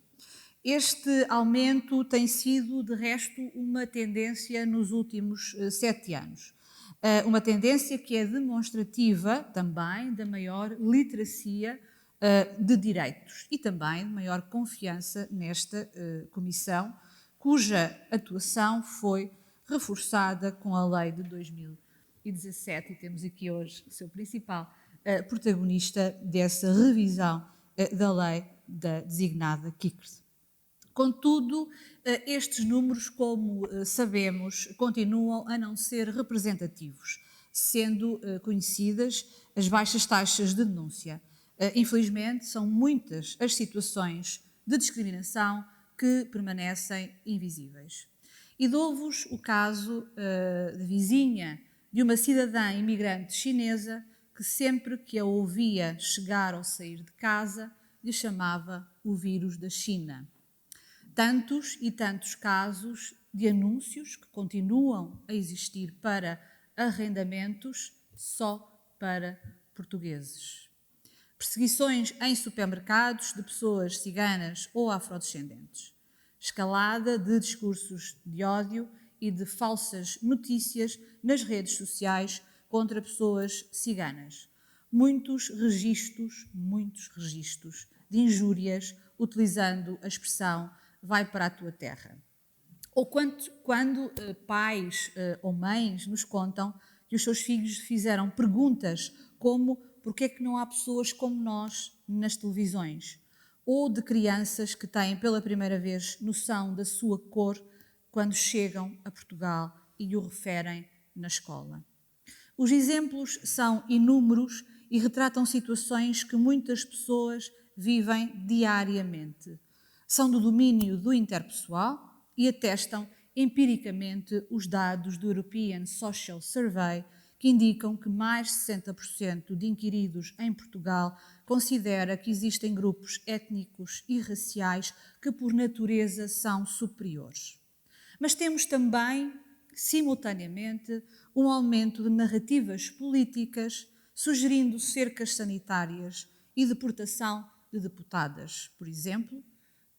Este aumento tem sido, de resto, uma tendência nos últimos 7 anos. Uma tendência que é demonstrativa também da maior literacia de direitos e também de maior confiança nesta Comissão, cuja atuação foi reforçada com a lei de 2017, e temos aqui hoje o seu principal protagonista dessa revisão da lei da designada KICRS. Contudo, estes números, como sabemos, continuam a não ser representativos, sendo conhecidas as baixas taxas de denúncia. Infelizmente, são muitas as situações de discriminação que permanecem invisíveis. E dou-vos o caso de vizinha de uma cidadã imigrante chinesa que sempre que a ouvia chegar ou sair de casa lhe chamava o vírus da China. Tantos e tantos casos de anúncios que continuam a existir para arrendamentos só para portugueses. Perseguições em supermercados de pessoas ciganas ou afrodescendentes. Escalada de discursos de ódio e de falsas notícias nas redes sociais contra pessoas ciganas. Muitos registros de injúrias utilizando a expressão vai para a tua terra. Ou quando pais ou mães nos contam que os seus filhos fizeram perguntas como porque é que não há pessoas como nós nas televisões? Ou de crianças que têm pela primeira vez noção da sua cor quando chegam a Portugal e o referem na escola. Os exemplos são inúmeros e retratam situações que muitas pessoas vivem diariamente. São do domínio do interpessoal e atestam empiricamente os dados do European Social Survey, que indicam que mais de 60% de inquiridos em Portugal considera que existem grupos étnicos e raciais que, por natureza, são superiores. Mas temos também, simultaneamente, um aumento de narrativas políticas sugerindo cercas sanitárias e deportação de deputadas, por exemplo,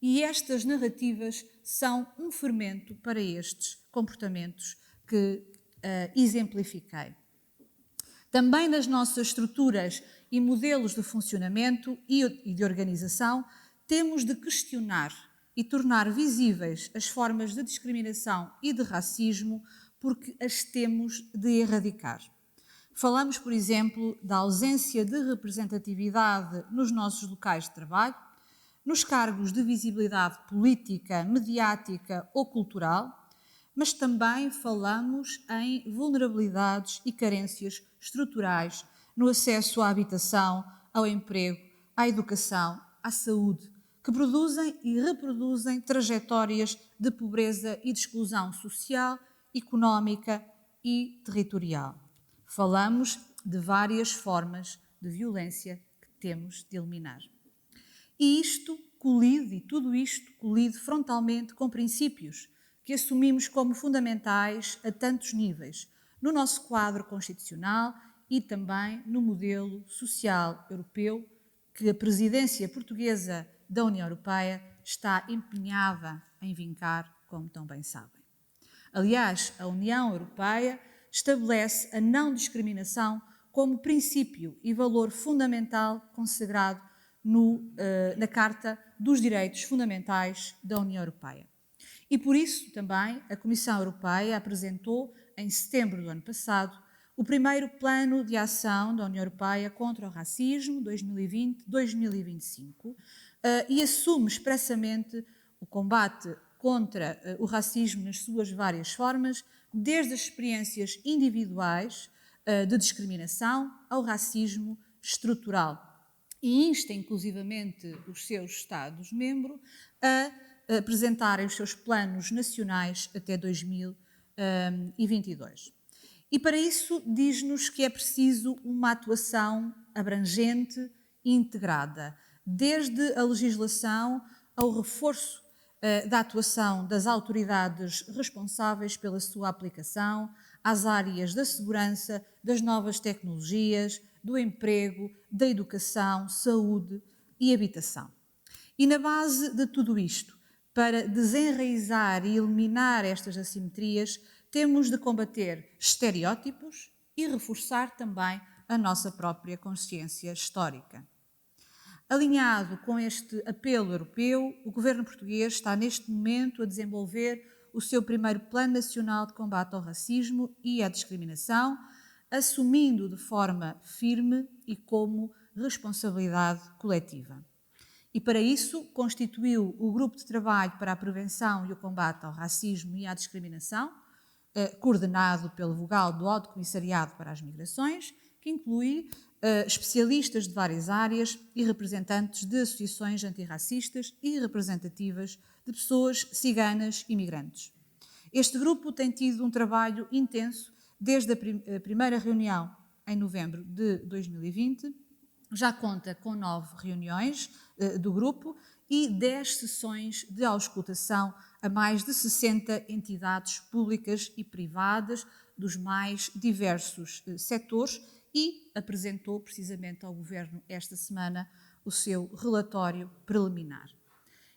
e estas narrativas são um fermento para estes comportamentos que exemplifiquei. Também nas nossas estruturas e modelos de funcionamento e de organização, temos de questionar e tornar visíveis as formas de discriminação e de racismo, porque as temos de erradicar. Falamos, por exemplo, da ausência de representatividade nos nossos locais de trabalho, nos cargos de visibilidade política, mediática ou cultural, mas também falamos em vulnerabilidades e carências estruturais no acesso à habitação, ao emprego, à educação, à saúde, que produzem e reproduzem trajetórias de pobreza e de exclusão social, económica e territorial. Falamos de várias formas de violência que temos de eliminar. E tudo isto colide frontalmente com princípios que assumimos como fundamentais a tantos níveis, no nosso quadro constitucional e também no modelo social europeu que a presidência portuguesa da União Europeia está empenhada em vincar, como tão bem sabem. Aliás, a União Europeia estabelece a não discriminação como princípio e valor fundamental consagrado na Carta dos Direitos Fundamentais da União Europeia. E por isso também a Comissão Europeia apresentou, em setembro do ano passado, o primeiro Plano de Ação da União Europeia contra o Racismo 2020-2025 e assume expressamente o combate contra o racismo nas suas várias formas, desde as experiências individuais de discriminação ao racismo estrutural. E insta inclusivamente os seus Estados-membros a apresentarem os seus planos nacionais até 2022. E para isso diz-nos que é preciso uma atuação abrangente e integrada, desde a legislação ao reforço da atuação das autoridades responsáveis pela sua aplicação, às áreas da segurança, das novas tecnologias, do emprego, da educação, saúde e habitação. E na base de tudo isto, para desenraizar e eliminar estas assimetrias, temos de combater estereótipos e reforçar também a nossa própria consciência histórica. Alinhado com este apelo europeu, o Governo português está neste momento a desenvolver o seu primeiro Plano Nacional de Combate ao Racismo e à Discriminação, assumindo de forma firme e como responsabilidade coletiva. E para isso constituiu o Grupo de Trabalho para a Prevenção e o Combate ao Racismo e à Discriminação, coordenado pelo vogal do Alto Comissariado para as Migrações, que inclui especialistas de várias áreas e representantes de associações antirracistas e representativas de pessoas ciganas e migrantes. Este grupo tem tido um trabalho intenso desde a primeira reunião em novembro de 2020, já conta com 9 reuniões do grupo e 10 sessões de auscultação a mais de 60 entidades públicas e privadas dos mais diversos setores e apresentou precisamente ao Governo esta semana o seu relatório preliminar.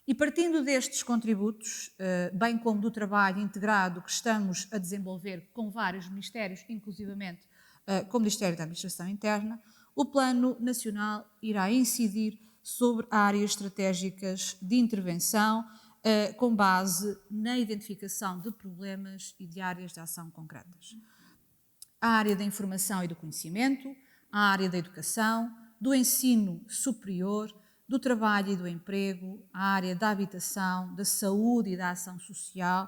E partindo destes contributos, bem como do trabalho integrado que estamos a desenvolver com vários ministérios, inclusivamente com o Ministério da Administração Interna, o Plano Nacional irá incidir sobre áreas estratégicas de intervenção com base na identificação de problemas e de áreas de ação concretas. A área da informação e do conhecimento, a área da educação, do ensino superior, do trabalho e do emprego, a área da habitação, da saúde e da ação social,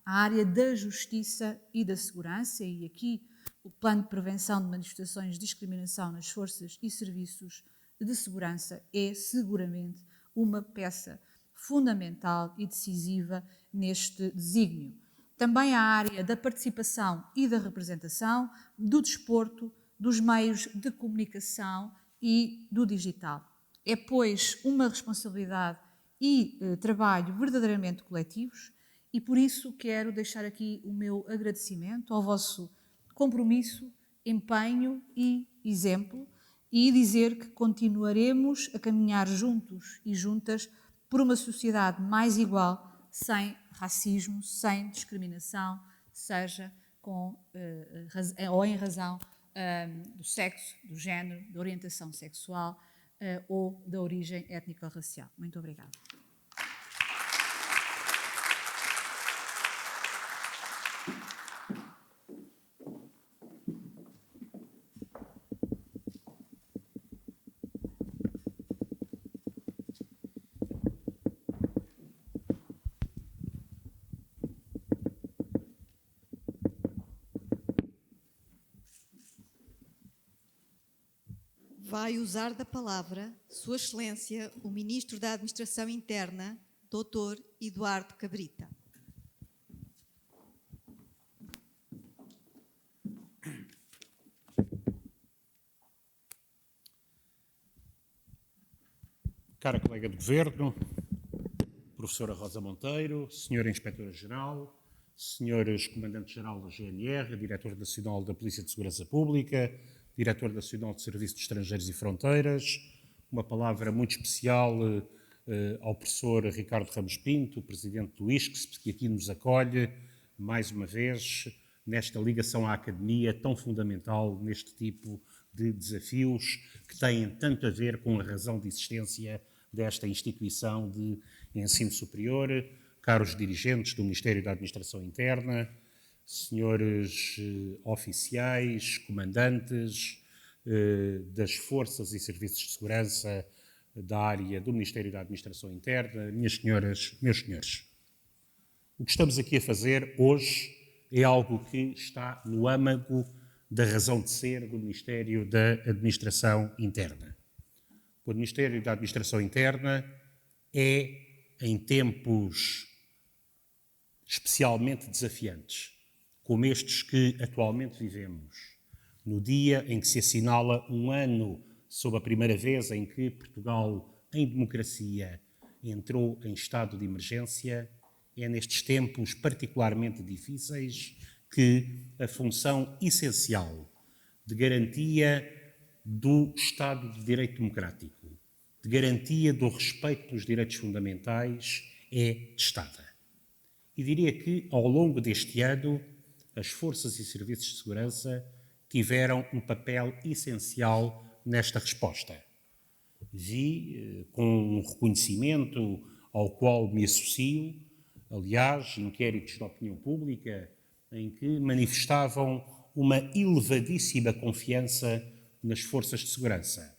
a área da justiça e da segurança, e aqui o Plano de Prevenção de Manifestações de Discriminação nas Forças e Serviços de Segurança é seguramente uma peça fundamental e decisiva neste desígnio. Também a área da participação e da representação, do desporto, dos meios de comunicação e do digital. É, pois, uma responsabilidade e trabalho verdadeiramente coletivos e por isso quero deixar aqui o meu agradecimento ao vosso compromisso, empenho e exemplo e dizer que continuaremos a caminhar juntos e juntas por uma sociedade mais igual, sem racismo, sem discriminação, seja com ou em razão do sexo, do género, da orientação sexual ou da origem étnico-racial. Muito obrigada. Vai usar da palavra Sua Excelência, o Ministro da Administração Interna, Dr. Eduardo Cabrita. Cara colega de Governo, Professora Rosa Monteiro, Senhora Inspetora-Geral, Senhores Comandante-Geral da GNR, Diretor Nacional da Polícia de Segurança Pública, Diretor Nacional de Serviços de Estrangeiros e Fronteiras, uma palavra muito especial ao professor Ricardo Ramos Pinto, Presidente do ISCSP, que aqui nos acolhe, mais uma vez, nesta ligação à academia tão fundamental neste tipo de desafios que têm tanto a ver com a razão de existência desta instituição de ensino superior, caros dirigentes do Ministério da Administração Interna, senhores oficiais, comandantes das forças e serviços de segurança da área do Ministério da Administração Interna, minhas senhoras, meus senhores. O que estamos aqui a fazer hoje é algo que está no âmago da razão de ser do Ministério da Administração Interna. O Ministério da Administração Interna é, em tempos especialmente desafiantes, como estes que atualmente vivemos, no dia em que se assinala um ano sob a primeira vez em que Portugal, em democracia, entrou em estado de emergência, é nestes tempos particularmente difíceis que a função essencial de garantia do Estado de Direito Democrático, de garantia do respeito dos direitos fundamentais, é testada. E diria que, ao longo deste ano, as forças e serviços de segurança tiveram um papel essencial nesta resposta. vi com um reconhecimento ao qual me associo, aliás, inquéritos de opinião pública em que manifestavam uma elevadíssima confiança nas forças de segurança,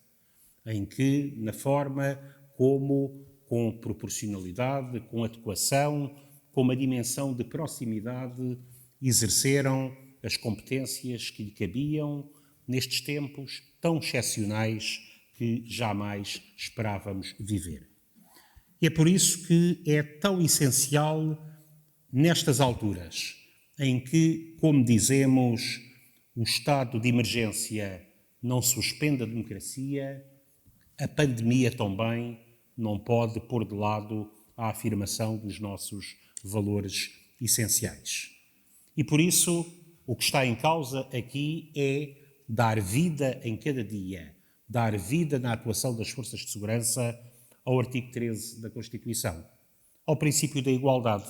em que, na forma como, com proporcionalidade, com adequação, com uma dimensão de proximidade, exerceram as competências que lhe cabiam nestes tempos tão excepcionais que jamais esperávamos viver. E é por isso que é tão essencial, nestas alturas, em que, como dizemos, o estado de emergência não suspende a democracia, a pandemia também não pode pôr de lado a afirmação dos nossos valores essenciais. E por isso, o que está em causa aqui é dar vida em cada dia, dar vida na atuação das forças de segurança ao artigo 13 da Constituição, ao princípio da igualdade,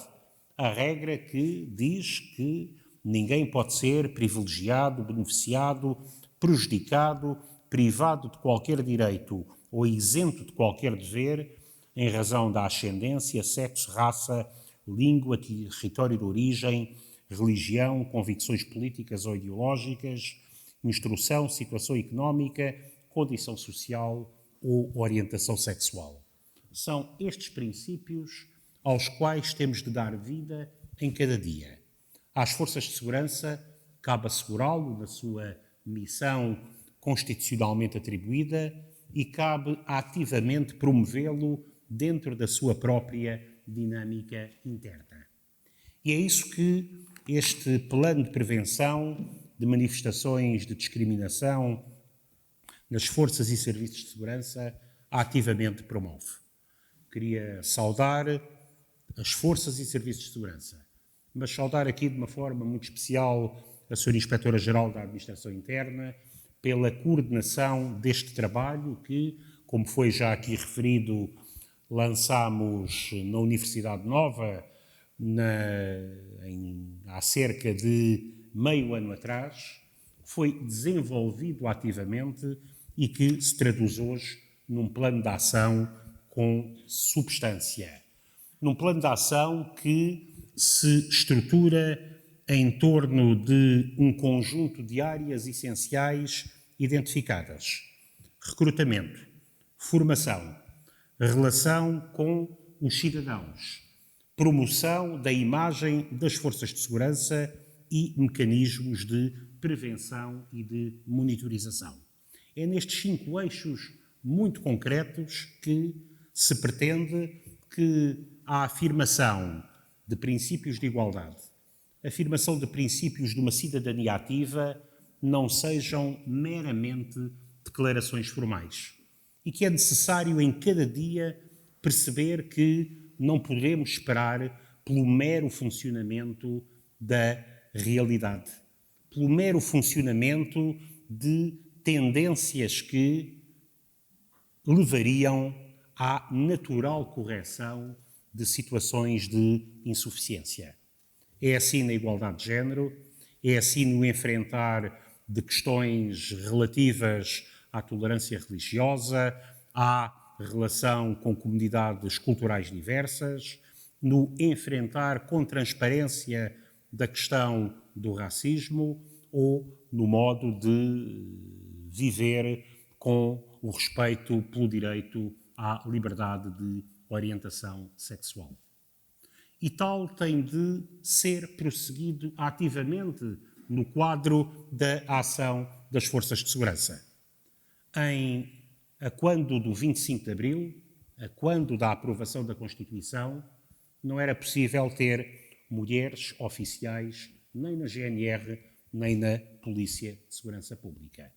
a regra que diz que ninguém pode ser privilegiado, beneficiado, prejudicado, privado de qualquer direito ou isento de qualquer dever em razão da ascendência, sexo, raça, língua, território de origem, religião, convicções políticas ou ideológicas, instrução, situação económica, condição social ou orientação sexual. São estes princípios aos quais temos de dar vida em cada dia. Às forças de segurança cabe assegurá-lo na sua missão constitucionalmente atribuída e cabe ativamente promovê-lo dentro da sua própria dinâmica interna. E é isso que este plano de prevenção de manifestações de discriminação nas forças e serviços de segurança ativamente promove. Queria saudar as forças e serviços de segurança, mas saudar aqui de uma forma muito especial a Sra. Inspetora-Geral da Administração Interna pela coordenação deste trabalho que, como foi já aqui referido, lançámos na Universidade Nova há cerca de meio ano atrás, foi desenvolvido ativamente e que se traduz hoje num plano de ação com substância. Num plano de ação que se estrutura em torno de um conjunto de áreas essenciais identificadas: recrutamento, formação, relação com os cidadãos, promoção da imagem das forças de segurança e mecanismos de prevenção e de monitorização. É nestes 5 eixos muito concretos que se pretende que a afirmação de princípios de igualdade, a afirmação de princípios de uma cidadania ativa não sejam meramente declarações formais e que é necessário em cada dia perceber que não podemos esperar pelo mero funcionamento da realidade, pelo mero funcionamento de tendências que levariam à natural correção de situações de insuficiência. É assim na igualdade de género, é assim no enfrentar de questões relativas à tolerância religiosa, à relação com comunidades culturais diversas, no enfrentar com transparência da questão do racismo ou no modo de viver com o respeito pelo direito à liberdade de orientação sexual. E tal tem de ser prosseguido ativamente no quadro da ação das forças de segurança. A quando do 25 de Abril, a quando da aprovação da Constituição, não era possível ter mulheres oficiais nem na GNR, nem na Polícia de Segurança Pública.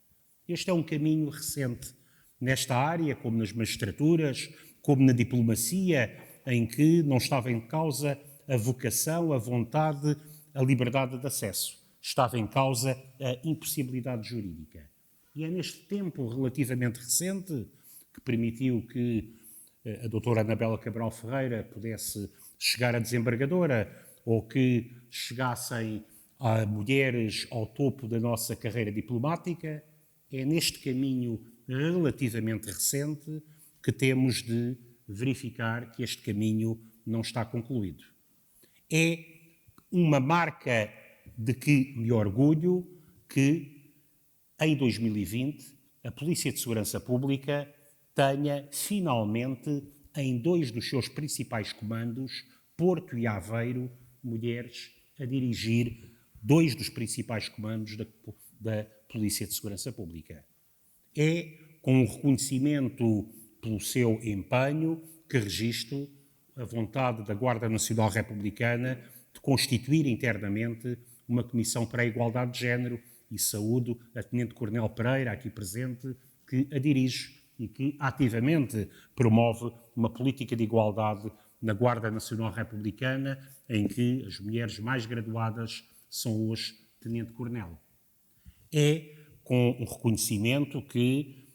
Este é um caminho recente nesta área, como nas magistraturas, como na diplomacia, em que não estava em causa a vocação, a vontade, a liberdade de acesso. Estava em causa a impossibilidade jurídica. E é neste tempo relativamente recente que permitiu que a doutora Anabela Cabral Ferreira pudesse chegar a desembargadora ou que chegassem a mulheres ao topo da nossa carreira diplomática. É neste caminho relativamente recente que temos de verificar que este caminho não está concluído. É uma marca de que me orgulho que, em 2020, a Polícia de Segurança Pública tenha, finalmente, em 2 dos seus principais comandos, Porto e Aveiro, mulheres a dirigir 2 dos principais comandos da Polícia de Segurança Pública. É com o reconhecimento pelo seu empenho que registro a vontade da Guarda Nacional Republicana de constituir internamente uma Comissão para a Igualdade de Género e saúdo a Tenente Coronel Pereira, aqui presente, que a dirige e que ativamente promove uma política de igualdade na Guarda Nacional Republicana, em que as mulheres mais graduadas são hoje Tenente-Coronel. É com um reconhecimento que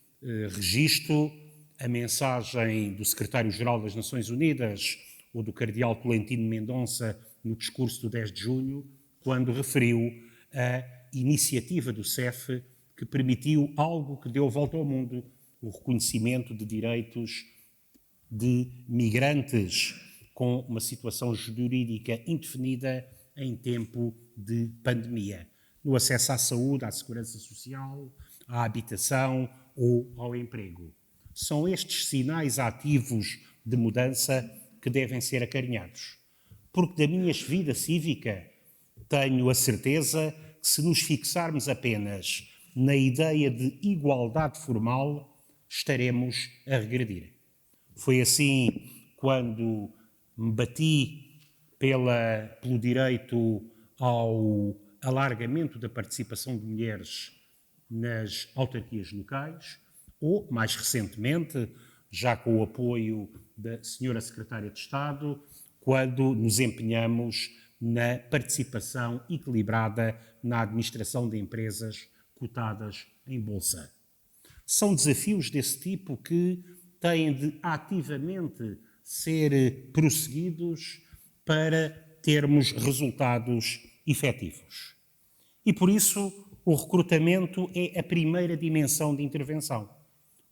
registro a mensagem do Secretário-Geral das Nações Unidas ou do Cardeal Tolentino Mendonça no discurso do 10 de junho, quando referiu a iniciativa do CEF que permitiu algo que deu volta ao mundo, o reconhecimento de direitos de migrantes com uma situação jurídica indefinida em tempo de pandemia, no acesso à saúde, à segurança social, à habitação ou ao emprego. São estes sinais ativos de mudança que devem ser acarinhados. Porque da minha vida cívica tenho a certeza que se nos fixarmos apenas na ideia de igualdade formal, estaremos a regredir. Foi assim quando me bati pelo direito ao alargamento da participação de mulheres nas autarquias locais, ou, mais recentemente, já com o apoio da Senhora Secretária de Estado, quando nos empenhamos na participação equilibrada na administração de empresas cotadas em bolsa. São desafios desse tipo que têm de ativamente ser prosseguidos para termos resultados efetivos. E por isso o recrutamento é a primeira dimensão de intervenção.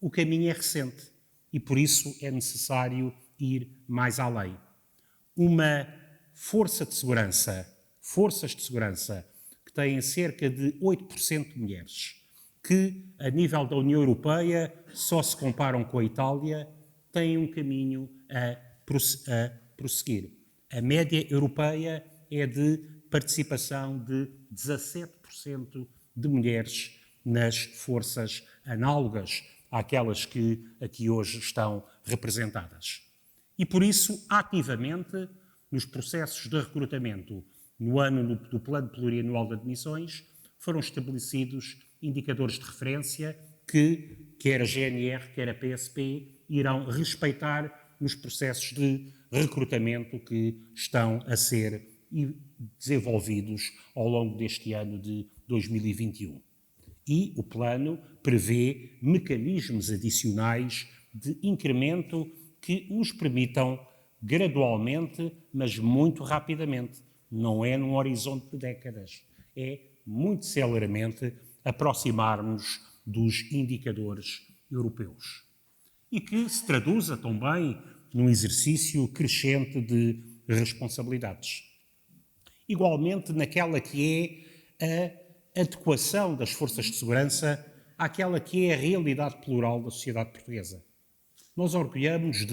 O caminho é recente e por isso é necessário ir mais além. Uma forças de segurança que têm cerca de 8% de mulheres, que a nível da União Europeia só se comparam com a Itália, têm um caminho a prosseguir. A média europeia é de participação de 17% de mulheres nas forças análogas àquelas que aqui hoje estão representadas. E por isso, ativamente, nos processos de recrutamento no ano do Plano Plurianual de Admissões, foram estabelecidos indicadores de referência que, quer a GNR, quer a PSP, irão respeitar nos processos de recrutamento que estão a ser desenvolvidos ao longo deste ano de 2021. E o plano prevê mecanismos adicionais de incremento que nos permitam gradualmente, mas muito rapidamente, não é num horizonte de décadas, é muito celeramente aproximarmos dos indicadores europeus. E que se traduza também num exercício crescente de responsabilidades. Igualmente naquela que é a adequação das forças de segurança àquela que é a realidade plural da sociedade portuguesa. Nós orgulhamos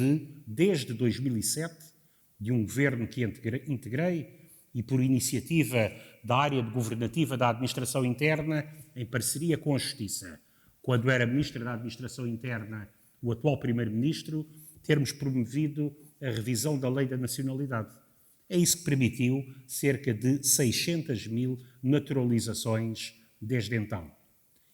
desde 2007, de um governo que integrei e por iniciativa da área governativa da Administração Interna, em parceria com a Justiça, quando era Ministro da Administração Interna, o atual Primeiro-Ministro, termos promovido a revisão da Lei da Nacionalidade. É isso que permitiu cerca de 600 mil naturalizações desde então.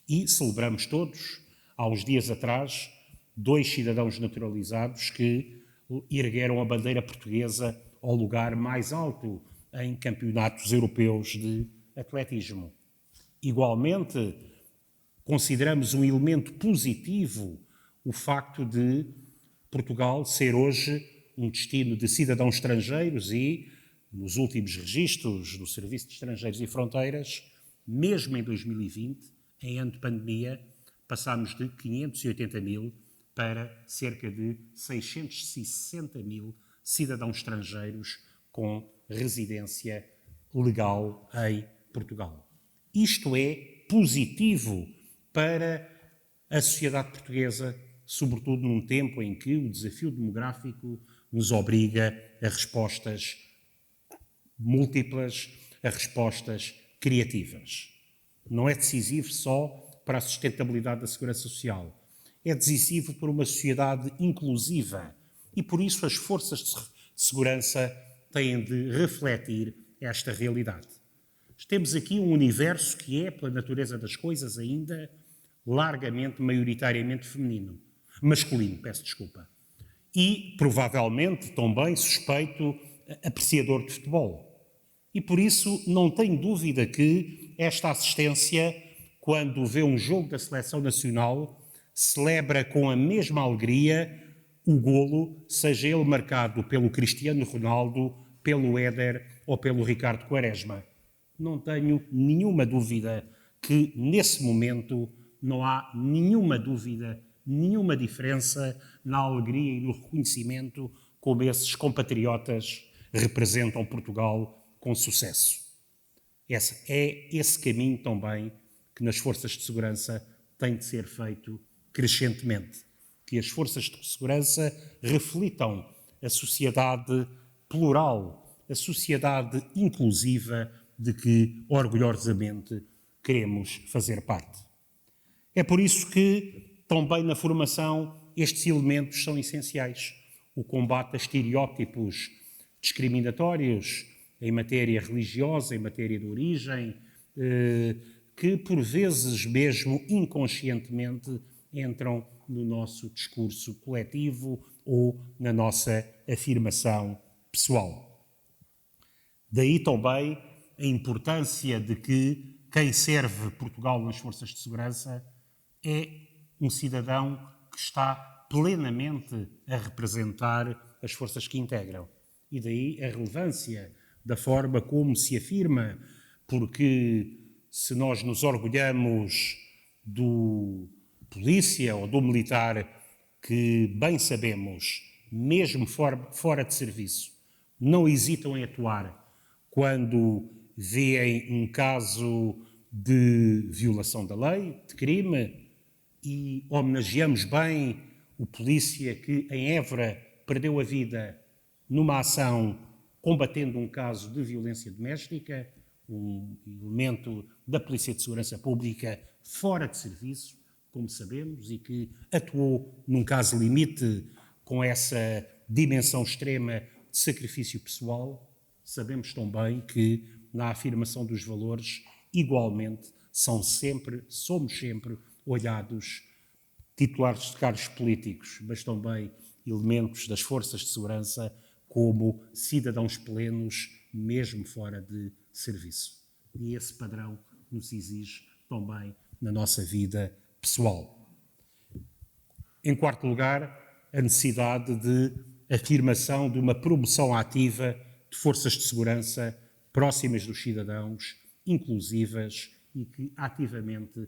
E celebramos todos, há uns dias atrás, 2 cidadãos naturalizados que ergueram a bandeira portuguesa ao lugar mais alto em campeonatos europeus de atletismo. Igualmente, consideramos um elemento positivo o facto de Portugal ser hoje um destino de cidadãos estrangeiros e, nos últimos registros do Serviço de Estrangeiros e Fronteiras, mesmo em 2020, em ano de pandemia, passámos de 580 mil para cerca de 660 mil cidadãos estrangeiros com residência legal em Portugal. Isto é positivo para a sociedade portuguesa, sobretudo num tempo em que o desafio demográfico nos obriga a respostas múltiplas, a respostas criativas. Não é decisivo só para a sustentabilidade da segurança social, é decisivo para uma sociedade inclusiva e, por isso, as forças de segurança têm de refletir esta realidade. Temos aqui um universo que é, pela natureza das coisas, ainda largamente, maioritariamente masculino, peço desculpa. E, provavelmente, também suspeito, apreciador de futebol. E, por isso, não tenho dúvida que esta assistência, quando vê um jogo da Seleção Nacional, celebra com a mesma alegria o golo, seja ele marcado pelo Cristiano Ronaldo, pelo Éder ou pelo Ricardo Quaresma. Não tenho nenhuma dúvida que, nesse momento, não há nenhuma dúvida, nenhuma diferença na alegria e no reconhecimento como esses compatriotas representam Portugal com sucesso. É esse caminho também que nas forças de segurança tem de ser feito crescentemente. Que as forças de segurança reflitam a sociedade plural, a sociedade inclusiva de que orgulhosamente queremos fazer parte. É por isso que também na formação estes elementos são essenciais. O combate a estereótipos discriminatórios em matéria religiosa, em matéria de origem, que por vezes mesmo inconscientemente entram no nosso discurso coletivo ou na nossa afirmação pessoal. Daí também a importância de que quem serve Portugal nas forças de segurança é um cidadão que está plenamente a representar as forças que integram. E daí a relevância da forma como se afirma, porque se nós nos orgulhamos do polícia ou do militar que, bem sabemos, mesmo fora de serviço, não hesitam em atuar quando veem um caso de violação da lei, de crime, e homenageamos bem o polícia que em Évora perdeu a vida numa ação combatendo um caso de violência doméstica, um elemento da Polícia de Segurança Pública fora de serviço, como sabemos, e que atuou num caso limite com essa dimensão extrema de sacrifício pessoal. Sabemos também que na afirmação dos valores, igualmente, somos sempre olhados titulares de cargos políticos, mas também elementos das forças de segurança como cidadãos plenos, mesmo fora de serviço. E esse padrão nos exige também na nossa vida pessoal. Em quarto lugar, a necessidade de afirmação de uma promoção ativa de forças de segurança próximas dos cidadãos, inclusivas e que ativamente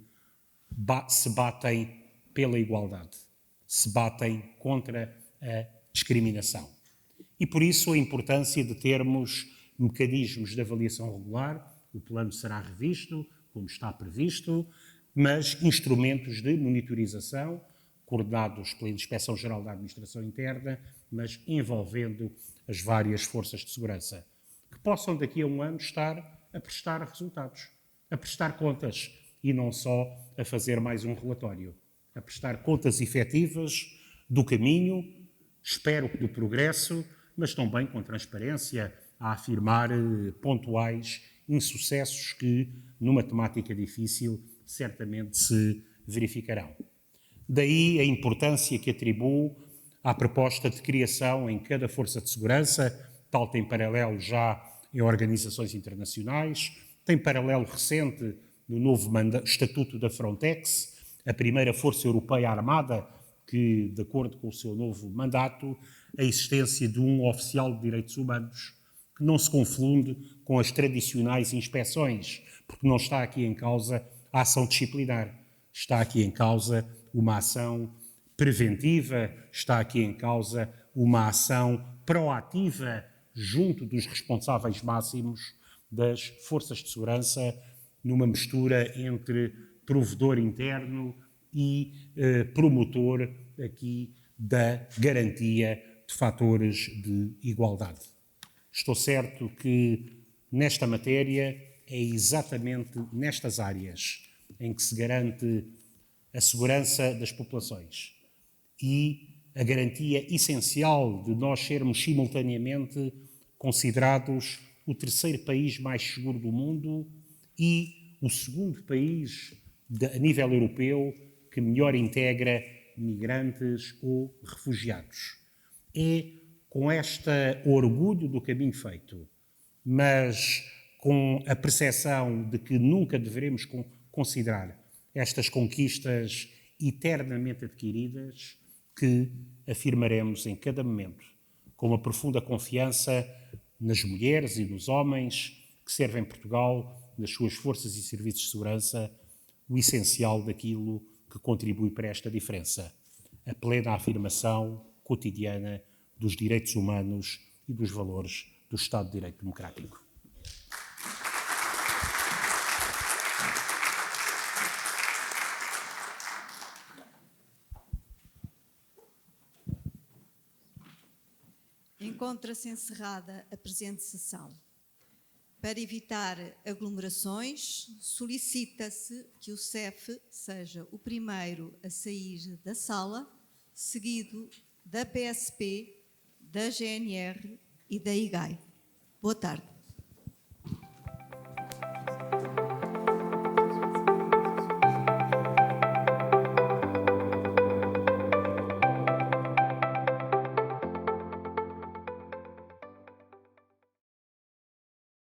se batem pela igualdade, se batem contra a discriminação. E por isso a importância de termos mecanismos de avaliação regular, o plano será revisto, como está previsto, mas instrumentos de monitorização, coordenados pela Inspeção-Geral da Administração Interna, mas envolvendo as várias forças de segurança, que possam daqui a um ano estar a prestar resultados, a prestar contas e não só a fazer mais um relatório, a prestar contas efetivas do caminho, espero que do progresso, mas também com transparência, a afirmar pontuais insucessos que, numa temática difícil, certamente se verificarão. Daí a importância que atribuo à proposta de criação em cada força de segurança, tal tem paralelo já em organizações internacionais, tem paralelo recente no novo Estatuto da Frontex, a primeira força europeia armada que, de acordo com o seu novo mandato, a existência de um oficial de direitos humanos que não se confunde com as tradicionais inspeções, porque não está aqui em causa a ação disciplinar, está aqui em causa uma ação preventiva, está aqui em causa uma ação proativa junto dos responsáveis máximos das forças de segurança, numa mistura entre provedor interno e promotor aqui da garantia de fatores de igualdade. Estou certo que nesta matéria é exatamente nestas áreas em que se garante a segurança das populações e a garantia essencial de nós sermos simultaneamente considerados o terceiro país mais seguro do mundo e o segundo país a nível europeu que melhor integra migrantes ou refugiados. É com este orgulho do caminho feito, mas com a percepção de que nunca deveremos considerar estas conquistas eternamente adquiridas, que afirmaremos em cada momento, com uma profunda confiança nas mulheres e nos homens que servem Portugal, nas suas forças e serviços de segurança, o essencial daquilo que contribui para esta diferença, a plena afirmação cotidiana dos direitos humanos e dos valores do Estado de Direito Democrático. Encontra-se encerrada a presente sessão. Para evitar aglomerações, solicita-se que o CEF seja o primeiro a sair da sala, seguido da PSP, da GNR e da IGAI. Boa tarde.